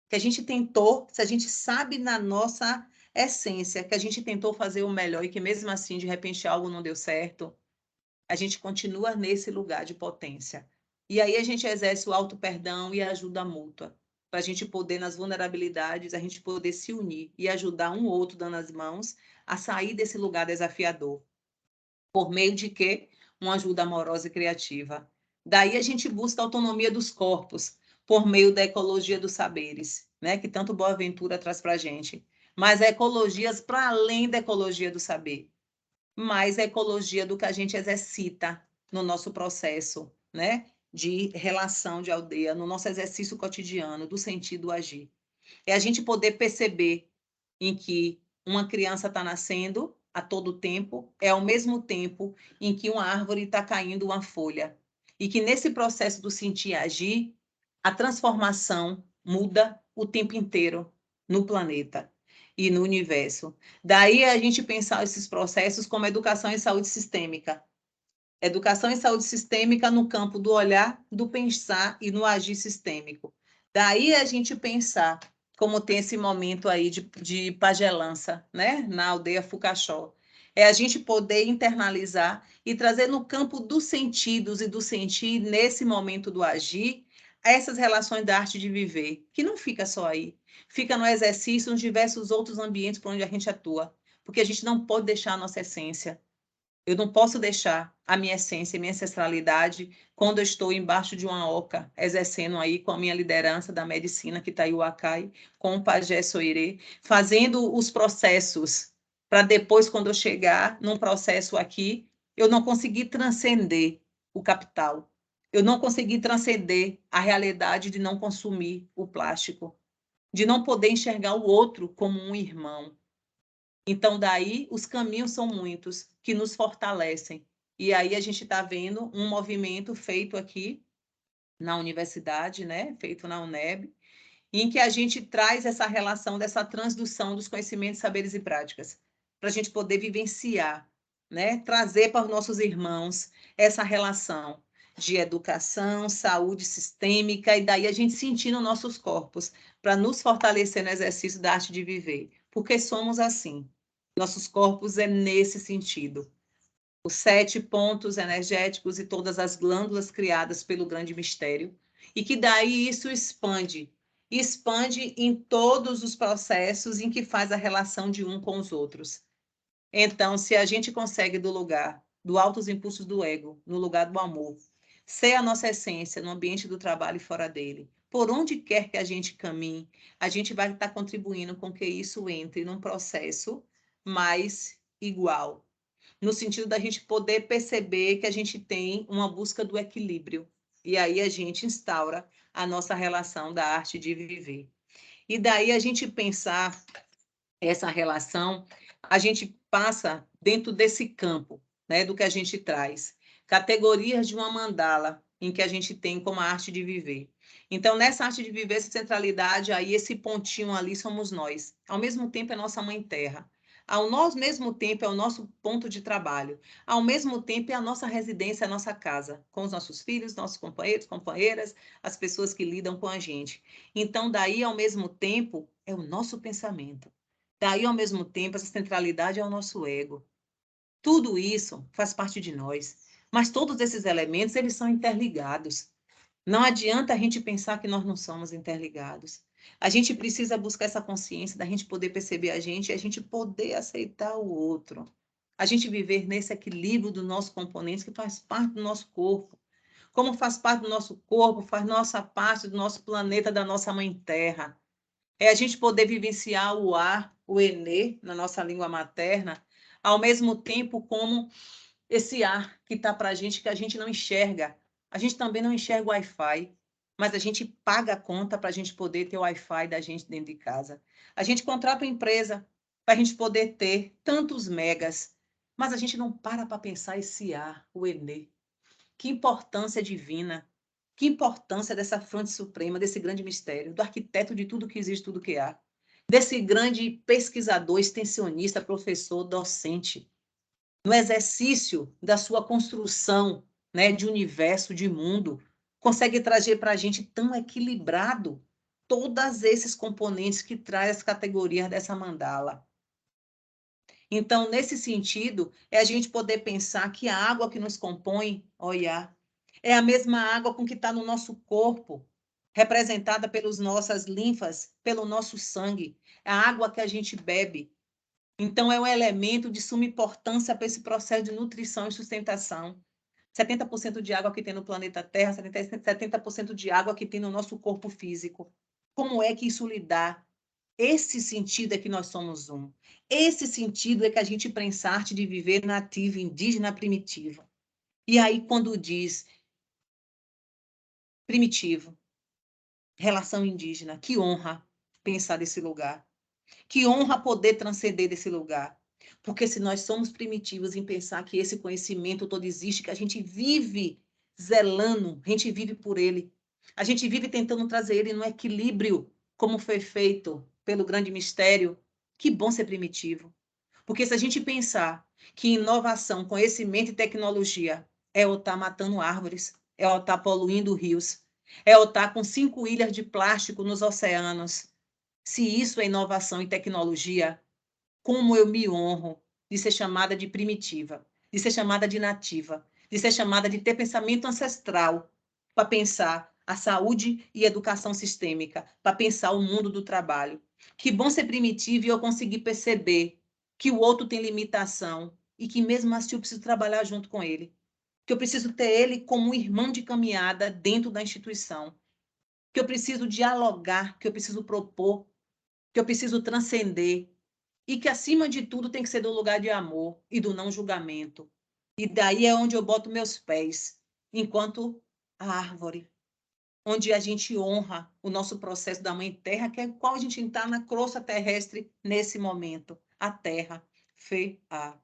Que a gente tentou, se a gente sabe na nossa essência que a gente tentou fazer o melhor e que mesmo assim, de repente, algo não deu certo, a gente continua nesse lugar de potência. E aí a gente exerce o auto-perdão e a ajuda mútua, para a gente poder, nas vulnerabilidades, a gente poder se unir e ajudar um ou outro dando as mãos a sair desse lugar desafiador. Por meio de quê? Uma ajuda amorosa e criativa. Daí a gente busca a autonomia dos corpos, por meio da ecologia dos saberes, né? Que tanto Boaventura traz para a gente. Mas a ecologias para além da ecologia do saber, mais a ecologia do que a gente exercita no nosso processo, né? De relação de aldeia, no nosso exercício cotidiano, do sentido agir. É a gente poder perceber em que uma criança está nascendo a todo tempo, é ao mesmo tempo em que uma árvore está caindo uma folha. E que nesse processo do sentir e agir, a transformação muda o tempo inteiro no planeta e no universo. Daí a gente pensar esses processos como educação em saúde sistêmica. Educação em saúde sistêmica no campo do olhar, do pensar e no agir sistêmico. Daí a gente pensar como tem esse momento aí de pagelança, né? Na aldeia Fucaxó. É a gente poder internalizar e trazer no campo dos sentidos e do sentir, nesse momento do agir, essas relações da arte de viver, que não fica só aí, fica no exercício, nos diversos outros ambientes por onde a gente atua, porque a gente não pode deixar a nossa essência. Eu não posso deixar a minha essência, a minha ancestralidade, quando eu estou embaixo de uma oca, exercendo aí com a minha liderança da medicina, que está aí o Acai, com o Pajé Soirê, fazendo os processos, para depois, quando eu chegar num processo aqui, eu não conseguir transcender o capital. Eu não conseguir transcender a realidade de não consumir o plástico, de não poder enxergar o outro como um irmão. Então, daí, os caminhos são muitos que nos fortalecem. E aí a gente está vendo um movimento feito aqui na universidade, né? Feito na UNEB, em que a gente traz essa relação dessa transdução dos conhecimentos, saberes e práticas, para a gente poder vivenciar, né? Trazer para os nossos irmãos essa relação de educação, saúde sistêmica, e daí a gente sentir nos nossos corpos, para nos fortalecer no exercício da arte de viver, porque somos assim. Nossos corpos é nesse sentido. Os 7 pontos energéticos e todas as glândulas criadas pelo grande mistério, e que daí isso expande em todos os processos em que faz a relação de um com os outros. Então, se a gente consegue do lugar do altos impulsos do ego, no lugar do amor, ser a nossa essência no ambiente do trabalho e fora dele, por onde quer que a gente caminhe, a gente vai estar contribuindo com que isso entre num processo mais igual, no sentido da gente poder perceber que a gente tem uma busca do equilíbrio. E aí a gente instaura a nossa relação da arte de viver. E daí a gente pensar essa relação, a gente passa dentro desse campo, né, do que a gente traz. Categorias de uma mandala, em que a gente tem como a arte de viver. Então, nessa arte de viver, essa centralidade, aí esse pontinho ali somos nós. Ao mesmo tempo, é nossa mãe terra. Ao mesmo tempo, é o nosso ponto de trabalho. Ao mesmo tempo, é a nossa residência, a nossa casa, com os nossos filhos, nossos companheiros, companheiras, as pessoas que lidam com a gente. Então, daí, ao mesmo tempo, é o nosso pensamento. Daí, ao mesmo tempo, essa centralidade é o nosso ego. Tudo isso faz parte de nós. Mas todos esses elementos, eles são interligados. Não adianta a gente pensar que nós não somos interligados. A gente precisa buscar essa consciência da gente poder perceber a gente e a gente poder aceitar o outro. A gente viver nesse equilíbrio do nosso componente que faz parte do nosso corpo. Como faz parte do nosso corpo, faz nossa parte do nosso planeta, da nossa mãe terra. É a gente poder vivenciar o ar, o Enê, na nossa língua materna, ao mesmo tempo como esse ar que está para a gente, que a gente não enxerga. A gente também não enxerga o Wi-Fi, mas a gente paga a conta para a gente poder ter o Wi-Fi da gente dentro de casa. A gente contrata uma empresa para a gente poder ter tantos megas. Mas a gente não para pensar esse A, o Enê. Que importância divina, que importância dessa fonte suprema, desse grande mistério, do arquiteto de tudo que existe, tudo que há, desse grande pesquisador, extensionista, professor, docente, no exercício da sua construção, né, de universo, de mundo, consegue trazer para a gente tão equilibrado todos esses componentes que traz as categorias dessa mandala. Então, nesse sentido, é a gente poder pensar que a água que nos compõe, olha, é a mesma água com que está no nosso corpo, representada pelas nossas linfas, pelo nosso sangue, é a água que a gente bebe. Então, é um elemento de suma importância para esse processo de nutrição e sustentação. 70% de água que tem no planeta Terra, 70% de água que tem no nosso corpo físico. Como é que isso lhe dá? Esse sentido é que nós somos um. Esse sentido é que a gente pensa arte de viver nativa, indígena, primitiva. E aí, quando diz primitivo, relação indígena, que honra pensar desse lugar. Que honra poder transcender desse lugar. Porque se nós somos primitivos em pensar que esse conhecimento todo existe, que a gente vive zelando, a gente vive por ele. A gente vive tentando trazer ele no equilíbrio, como foi feito pelo grande mistério. Que bom ser primitivo. Porque se a gente pensar que inovação, conhecimento e tecnologia é eu estar matando árvores, é eu estar poluindo rios, é eu estar com 5 ilhas de plástico nos oceanos, se isso é inovação e tecnologia, como eu me honro de ser chamada de primitiva, de ser chamada de nativa, de ser chamada de ter pensamento ancestral para pensar a saúde e educação sistêmica, para pensar o mundo do trabalho. Que bom ser primitivo e eu conseguir perceber que o outro tem limitação e que mesmo assim eu preciso trabalhar junto com ele, que eu preciso ter ele como um irmão de caminhada dentro da instituição, que eu preciso dialogar, que eu preciso propor, que eu preciso transcender e que, acima de tudo, tem que ser do lugar de amor e do não julgamento. E daí é onde eu boto meus pés, enquanto a árvore, onde a gente honra o nosso processo da Mãe Terra, que é qual a gente está na crosta terrestre nesse momento, a Terra, Fê-A.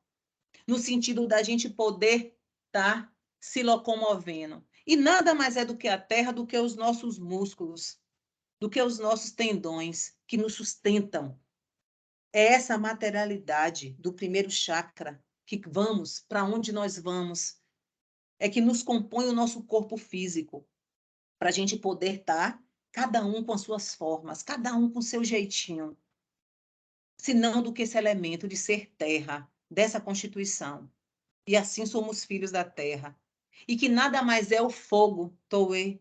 No sentido da gente poder estar se locomovendo. E nada mais é do que a Terra, do que os nossos músculos, do que os nossos tendões que nos sustentam. É essa materialidade do primeiro chakra que vamos, para onde nós vamos, é que nos compõe o nosso corpo físico, para a gente poder estar, cada um com as suas formas, cada um com seu jeitinho, senão do que esse elemento de ser terra, dessa constituição. E assim somos filhos da terra. E que nada mais é o fogo, Toê,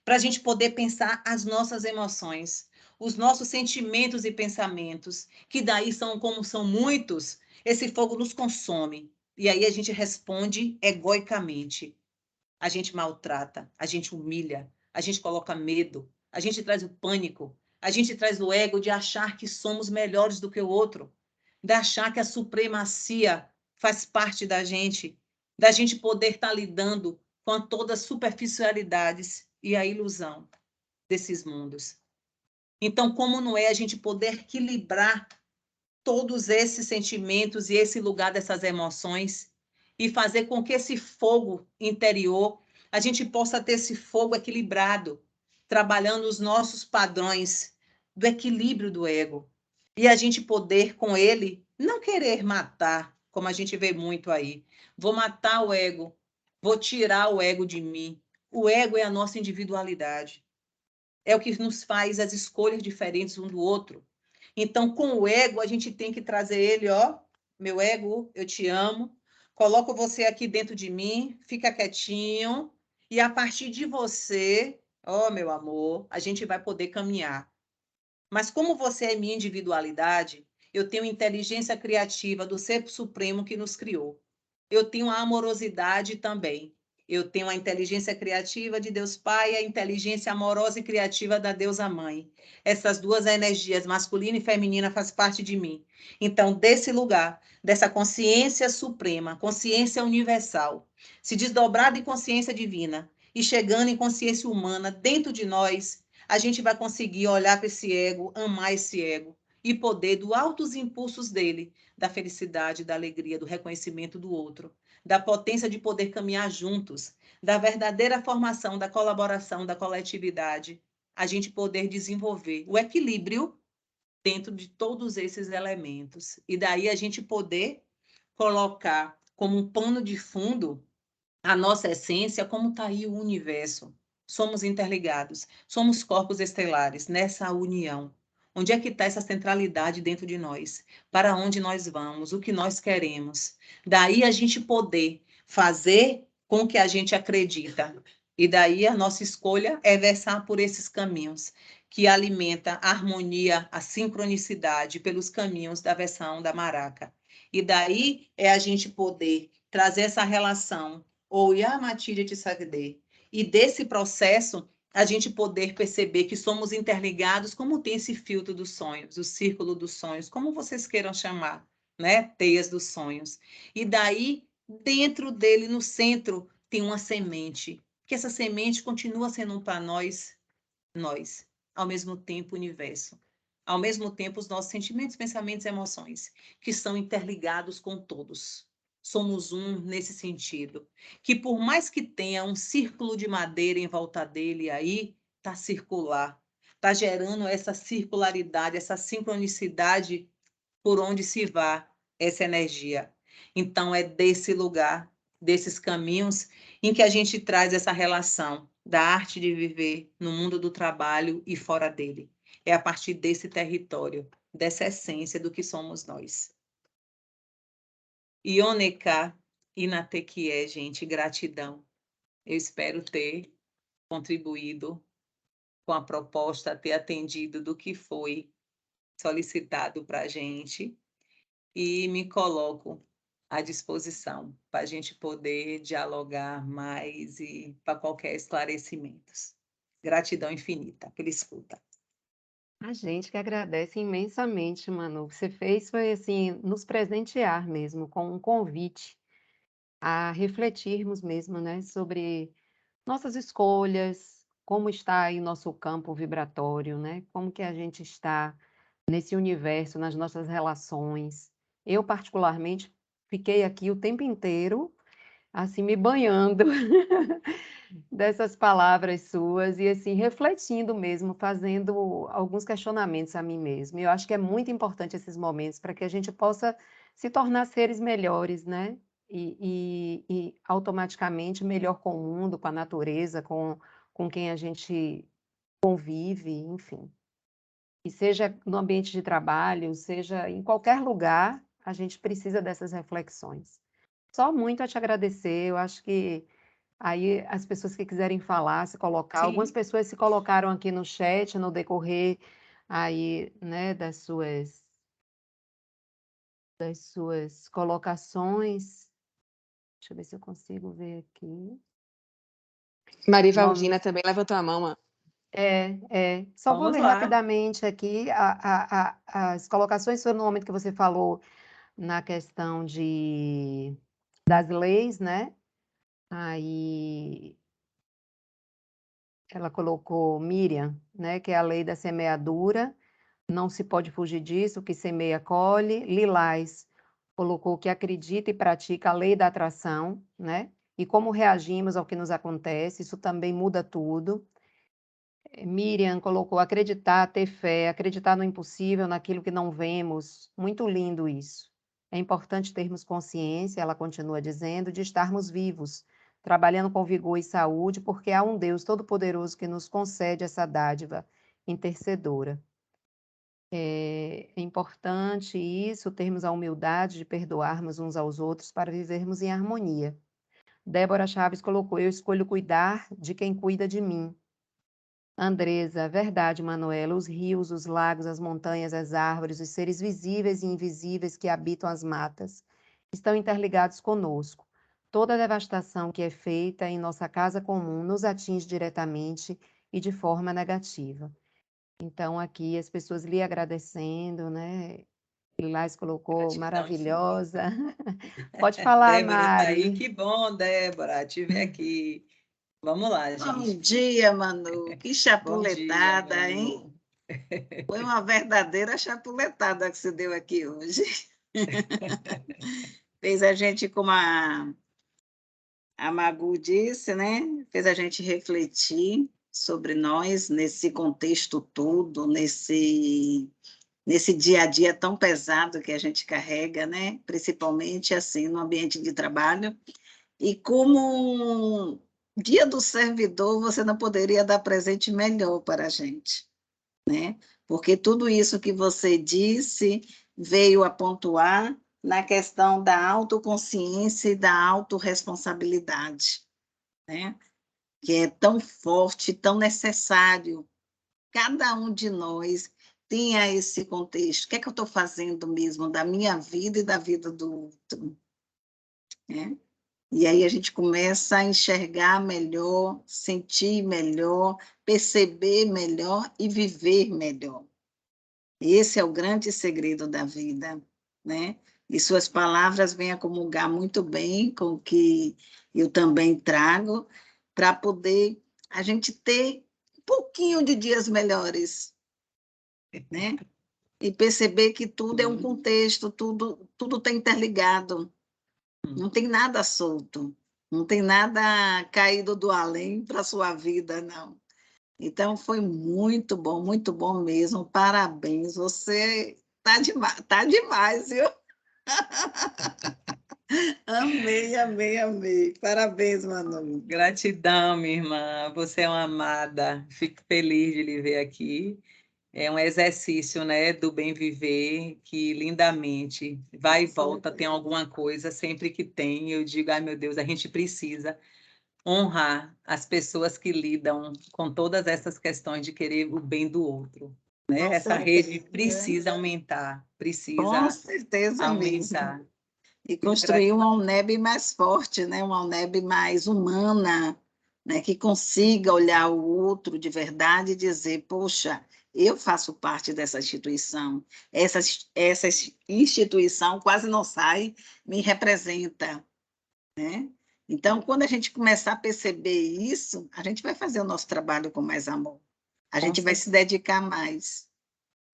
para a gente poder pensar as nossas emoções, os nossos sentimentos e pensamentos, que daí são, como são muitos, esse fogo nos consome. E aí a gente responde egoicamente. A gente maltrata, a gente humilha, a gente coloca medo, a gente traz o pânico, a gente traz o ego de achar que somos melhores do que o outro, de achar que a supremacia faz parte da gente poder estar lidando com todas as superficialidades e a ilusão desses mundos. Então, como não é a gente poder equilibrar todos esses sentimentos e esse lugar dessas emoções e fazer com que esse fogo interior, a gente possa ter esse fogo equilibrado, trabalhando os nossos padrões do equilíbrio do ego. E a gente poder, com ele, não querer matar, como a gente vê muito aí. Vou matar o ego, vou tirar o ego de mim. O ego é a nossa individualidade. É o que nos faz as escolhas diferentes um do outro. Então, com o ego, a gente tem que trazer ele, ó, meu ego, eu te amo, coloco você aqui dentro de mim, fica quietinho, e a partir de você, ó, meu amor, a gente vai poder caminhar. Mas como você é minha individualidade, eu tenho inteligência criativa do Ser Supremo que nos criou. Eu tenho a amorosidade também. Eu tenho a inteligência criativa de Deus Pai e a inteligência amorosa e criativa da Deusa Mãe. Essas duas energias, masculina e feminina, faz parte de mim. Então, desse lugar, dessa consciência suprema, consciência universal, se desdobrada em consciência divina e chegando em consciência humana dentro de nós, a gente vai conseguir olhar para esse ego, amar esse ego e poder dos altos impulsos dele, da felicidade, da alegria, do reconhecimento do outro, da potência de poder caminhar juntos, da verdadeira formação, da colaboração, da coletividade, a gente poder desenvolver o equilíbrio dentro de todos esses elementos. E daí a gente poder colocar como um pano de fundo a nossa essência, como está aí o universo. Somos interligados, somos corpos estelares nessa união. Onde é que está essa centralidade dentro de nós? Para onde nós vamos? O que nós queremos? Daí a gente poder fazer com o que a gente acredita. E daí a nossa escolha é versar por esses caminhos, que alimenta a harmonia, a sincronicidade pelos caminhos da versão da maraca. E daí é a gente poder trazer essa relação, ou Yamatirya de Sagde, e desse processo a gente poder perceber que somos interligados, como tem esse filtro dos sonhos, o círculo dos sonhos, como vocês queiram chamar, né? Teias dos sonhos. E daí, dentro dele, no centro, tem uma semente, que essa semente continua sendo para nós, ao mesmo tempo o universo. Ao mesmo tempo, os nossos sentimentos, pensamentos e emoções, que são interligados com todos. Somos um nesse sentido. Que por mais que tenha um círculo de madeira em volta dele aí, está circular. Está gerando essa circularidade, essa sincronicidade por onde se vá essa energia. Então, é desse lugar, desses caminhos, em que a gente traz essa relação da arte de viver no mundo do trabalho e fora dele. É a partir desse território, dessa essência do que somos nós. Ioneka Inatekie, gente, gratidão. Eu espero ter contribuído com a proposta, ter atendido do que foi solicitado para a gente e me coloco à disposição para a gente poder dialogar mais e para qualquer esclarecimento. Gratidão infinita pela escuta. A gente que agradece imensamente, Manu. O que você fez foi, assim, nos presentear mesmo com um convite a refletirmos mesmo, né, sobre nossas escolhas, como está aí o nosso campo vibratório, né? Como que a gente está nesse universo, nas nossas relações. Eu, particularmente, fiquei aqui o tempo inteiro, assim, me banhando dessas palavras suas e, assim, refletindo mesmo, fazendo alguns questionamentos a mim mesma. E eu acho que é muito importante esses momentos para que a gente possa se tornar seres melhores, né? E automaticamente melhor com o mundo, com a natureza, com quem a gente convive, enfim. E seja no ambiente de trabalho, seja em qualquer lugar, a gente precisa dessas reflexões. Só muito a te agradecer, eu acho que aí as pessoas que quiserem falar, se colocar, algumas Sim. pessoas se colocaram aqui no chat no decorrer aí, né, das suas colocações. Deixa eu ver se eu consigo ver aqui. Maria Bom, Valdina também levantou a mão, mano. Só vou Vamos ler lá. rapidamente aqui as colocações foram no momento que você falou na questão das leis, né? Aí ela colocou Miriam, né? Que é a lei da semeadura, não se pode fugir disso, que semeia colhe. Lilás colocou que acredita e pratica a lei da atração, né? E como reagimos ao que nos acontece, isso também muda tudo. Miriam colocou acreditar, ter fé, acreditar no impossível, naquilo que não vemos. Muito lindo isso. É importante termos consciência, ela continua dizendo, de estarmos vivos, trabalhando com vigor e saúde, porque há um Deus todo-poderoso que nos concede essa dádiva intercedora. É importante isso, termos a humildade de perdoarmos uns aos outros para vivermos em harmonia. Débora Chaves colocou: eu escolho cuidar de quem cuida de mim. Andresa, verdade, Manuela, os rios, os lagos, as montanhas, as árvores, os seres visíveis e invisíveis que habitam as matas estão interligados conosco. Toda a devastação que é feita em nossa casa comum nos atinge diretamente e de forma negativa. Então, aqui as pessoas lhe agradecendo, né? Lilás colocou Gratidão maravilhosa. Pode falar, Débora está aí, Mari. que bom, Débora, te ver aqui. Vamos lá, gente. Bom dia, Manu. Que Bom dia, chapuletada, Manu. hein? Foi uma verdadeira chapuletada que você deu aqui hoje. Fez a gente, como a Magu disse, né? Fez a gente refletir sobre nós nesse contexto todo, nesse dia a dia tão pesado que a gente carrega, né? Principalmente assim no ambiente de trabalho. E como Dia do Servidor, você não poderia dar presente melhor para a gente, né? Porque tudo isso que você disse veio a pontuar na questão da autoconsciência e da autorresponsabilidade, né? Que é tão forte, tão necessário. Cada um de nós tenha esse contexto. O que é que eu estou fazendo mesmo da minha vida e da vida do outro, né? E aí a gente começa a enxergar melhor, sentir melhor, perceber melhor e viver melhor. Esse é o grande segredo da vida, né? E suas palavras vêm a comungar muito bem com o que eu também trago, para poder a gente ter um pouquinho de dias melhores, né? E perceber que tudo é um contexto, tudo está interligado. Não tem nada solto, não tem nada caído do além para a sua vida, não. Então, foi muito bom mesmo. Parabéns, você tá demais, viu? Amei, amei, amei. Parabéns, Manu. Gratidão, minha irmã. Você é uma amada. Fico feliz de lhe ver aqui. É um exercício, né, do bem viver, que lindamente vai e volta, tem alguma coisa, sempre que tem, eu digo, ai meu Deus, a gente precisa honrar as pessoas que lidam com todas essas questões de querer o bem do outro, né? Com Essa certeza. rede precisa aumentar, Com precisa certeza mesmo. aumentar. E construir uma UNEB mais forte, né? Uma UNEB mais humana, né? Que consiga olhar o outro de verdade e dizer, poxa, eu faço parte dessa instituição, essa instituição quase não sai, me representa, né? Então, quando a gente começar a perceber isso, a gente vai fazer o nosso trabalho com mais amor, a gente vai se dedicar mais.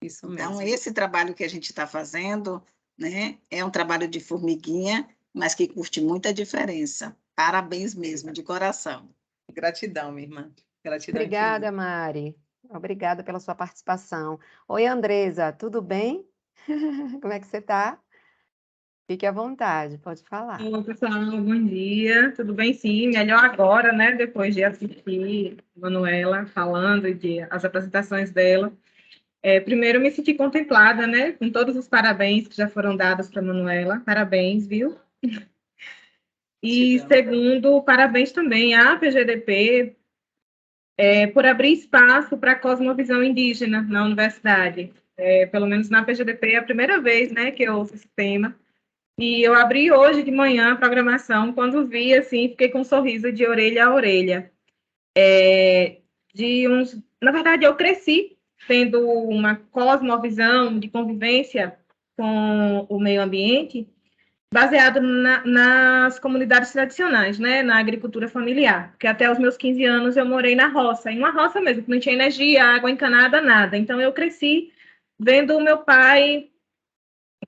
Isso Então, mesmo. esse trabalho que a gente está fazendo, né, é um trabalho de formiguinha, mas que curte muita diferença. Parabéns mesmo, de coração. Gratidão, minha irmã. Gratidão Obrigada, infinita. Mari. Obrigada pela sua participação. Oi, Andresa, tudo bem? Como é que você está? Fique à vontade, pode falar. Olá, pessoal, bom dia. Tudo bem? Sim, melhor agora, né? Depois de assistir a Manuela falando as apresentações dela. Primeiro, me senti contemplada, né? Com todos os parabéns que já foram dados para a Manuela. Parabéns, viu? E segundo, parabéns também à PGDP por abrir espaço para a cosmovisão indígena na universidade. Pelo menos na PGDP é a primeira vez, né, que eu ouço esse tema. E eu abri hoje de manhã a programação, quando vi, assim, fiquei com um sorriso de orelha a orelha. Na verdade, eu cresci tendo uma cosmovisão de convivência com o meio ambiente, baseado nas comunidades tradicionais, né, na agricultura familiar, porque até os meus 15 anos eu morei na roça, em uma roça mesmo, que não tinha energia, água encanada, nada. Então, eu cresci vendo o meu pai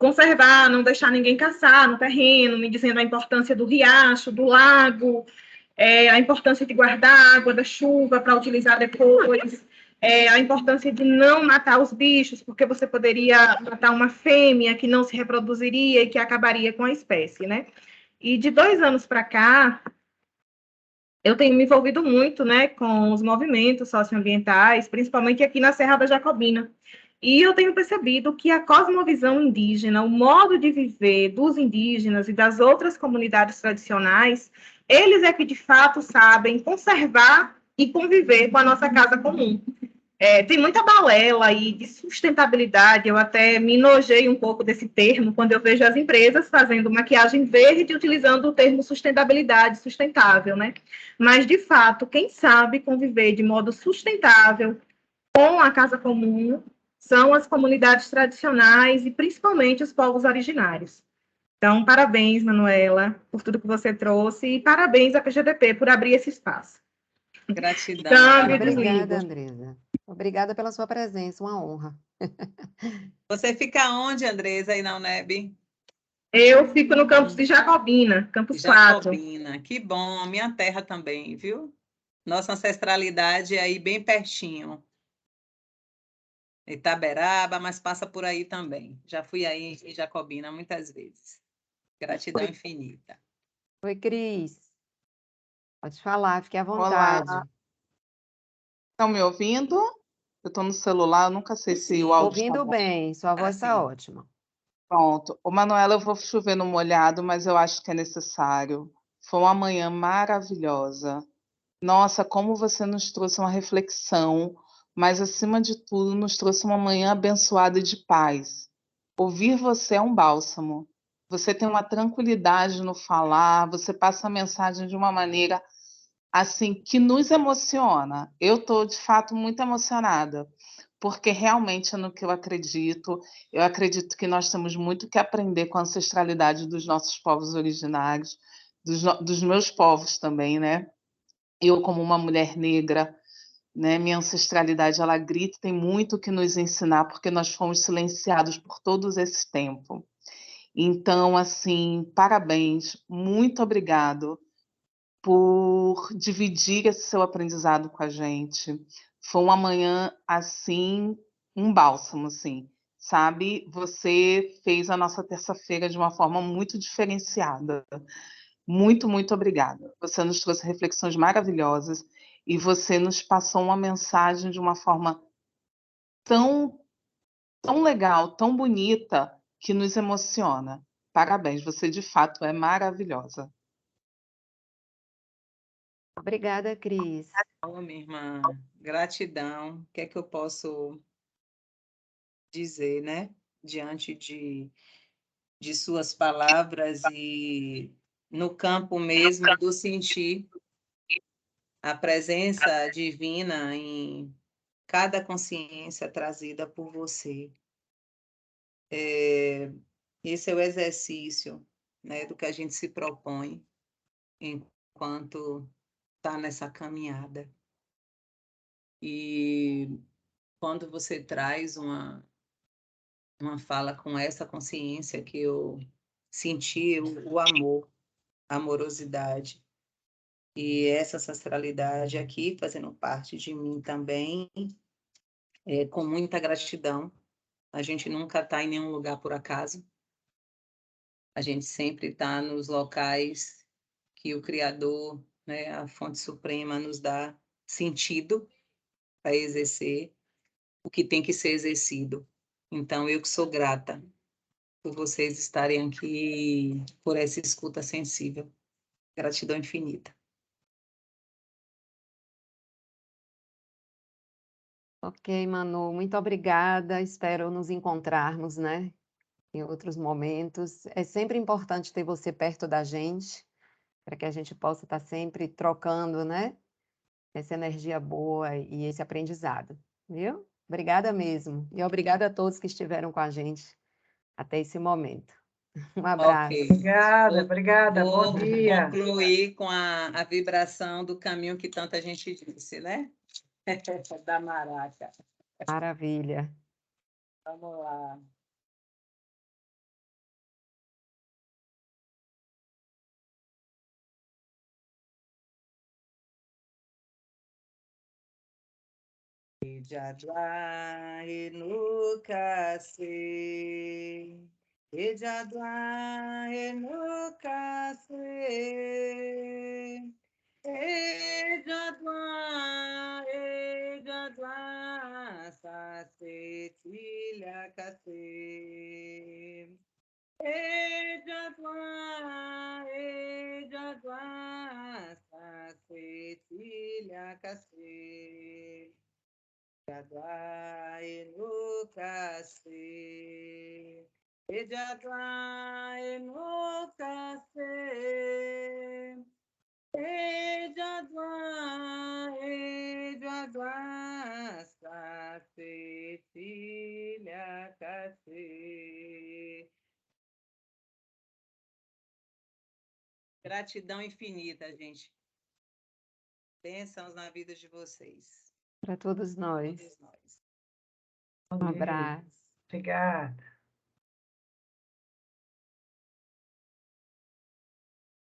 conservar, não deixar ninguém caçar no terreno, me dizendo a importância do riacho, do lago, a importância de guardar a água da chuva para utilizar depois, a importância de não matar os bichos, porque você poderia matar uma fêmea que não se reproduziria e que acabaria com a espécie, né? E de 2 anos para cá, eu tenho me envolvido muito, né, com os movimentos socioambientais, principalmente aqui na Serra da Jacobina. E eu tenho percebido que a cosmovisão indígena, o modo de viver dos indígenas e das outras comunidades tradicionais, eles é que, de fato, sabem conservar e conviver com a nossa casa comum. Tem muita balela aí de sustentabilidade, eu até me enojei um pouco desse termo quando eu vejo as empresas fazendo maquiagem verde utilizando o termo sustentabilidade, sustentável, né? Mas, de fato, quem sabe conviver de modo sustentável com a casa comum são as comunidades tradicionais e principalmente os povos originários. Então, parabéns, Manuela, por tudo que você trouxe e parabéns à PGDP por abrir esse espaço. Gratidão. Então, Obrigada, Andresa. Obrigada pela sua presença, uma honra. Você fica onde, Andresa, aí na UNEB? Eu fico no campus de Jacobina, campus 4. Jacobina, que bom, minha terra também, viu? Nossa ancestralidade é aí bem pertinho. Itaberaba, mas passa por aí também. Já fui aí em Jacobina muitas vezes. Gratidão infinita. Oi, Cris. Pode falar, fique à Olá, vontade. estão me ouvindo? Eu estou no celular, eu nunca sei se o áudio está Ouvindo bom. bem, sua voz está Assim, ótima. Pronto. Ô, Manuela, eu vou chover no molhado, mas eu acho que é necessário. Foi uma manhã maravilhosa. Nossa, como você nos trouxe uma reflexão, mas acima de tudo, nos trouxe uma manhã abençoada e de paz. Ouvir você é um bálsamo. Você tem uma tranquilidade no falar, você passa a mensagem de uma maneira assim que nos emociona. Eu estou de fato muito emocionada, porque realmente é no que eu acredito. Eu acredito que nós temos muito que aprender com a ancestralidade dos nossos povos originários, dos meus povos também, né? Eu como uma mulher negra, né, minha ancestralidade ela grita, tem muito que nos ensinar, porque nós fomos silenciados por todos esse tempo. Então, assim, parabéns, muito obrigado por dividir esse seu aprendizado com a gente. Foi uma manhã, assim, um bálsamo, assim, sabe? Você fez a nossa terça-feira de uma forma muito diferenciada. Muito, muito obrigada. Você nos trouxe reflexões maravilhosas e você nos passou uma mensagem de uma forma tão, tão legal, tão bonita, que nos emociona. Parabéns, você de fato é maravilhosa. Obrigada, Cris. ô, minha irmã, gratidão. O que é que eu posso dizer, né? Diante de suas palavras e no campo mesmo do sentir a presença divina em cada consciência trazida por você. Esse é o exercício, né, do que a gente se propõe enquanto está nessa caminhada. E quando você traz uma fala com essa consciência que eu senti o amor, a amorosidade e essa ancestralidade aqui fazendo parte de mim também, com muita gratidão. A gente nunca está em nenhum lugar por acaso. A gente sempre está nos locais que o Criador, né, a fonte suprema, nos dá sentido para exercer o que tem que ser exercido. Então, eu que sou grata por vocês estarem aqui, por essa escuta sensível. Gratidão infinita. Ok, Manu, muito obrigada. Espero nos encontrarmos, né, em outros momentos. É sempre importante ter você perto da gente, para que a gente possa estar sempre trocando, né, essa energia boa e esse aprendizado, viu? Obrigada mesmo. E obrigada a todos que estiveram com a gente até esse momento. Um abraço. Ok. Obrigada, obrigada. Vou Bom dia. concluir com a vibração do caminho que tanta gente disse, né? Da maraca. Maravilha. Vamos lá. Ejadua enukase, Ejadua enukase, Ejadua sase tilakase, Ejadua sase tilakase. Ejadua enukase, Ejadua enukase, Ejadua sase tilakase. Gratidão infinita, gente. Bênçãos na vida de vocês. para todos nós. Um Ok, abraço. Obrigada.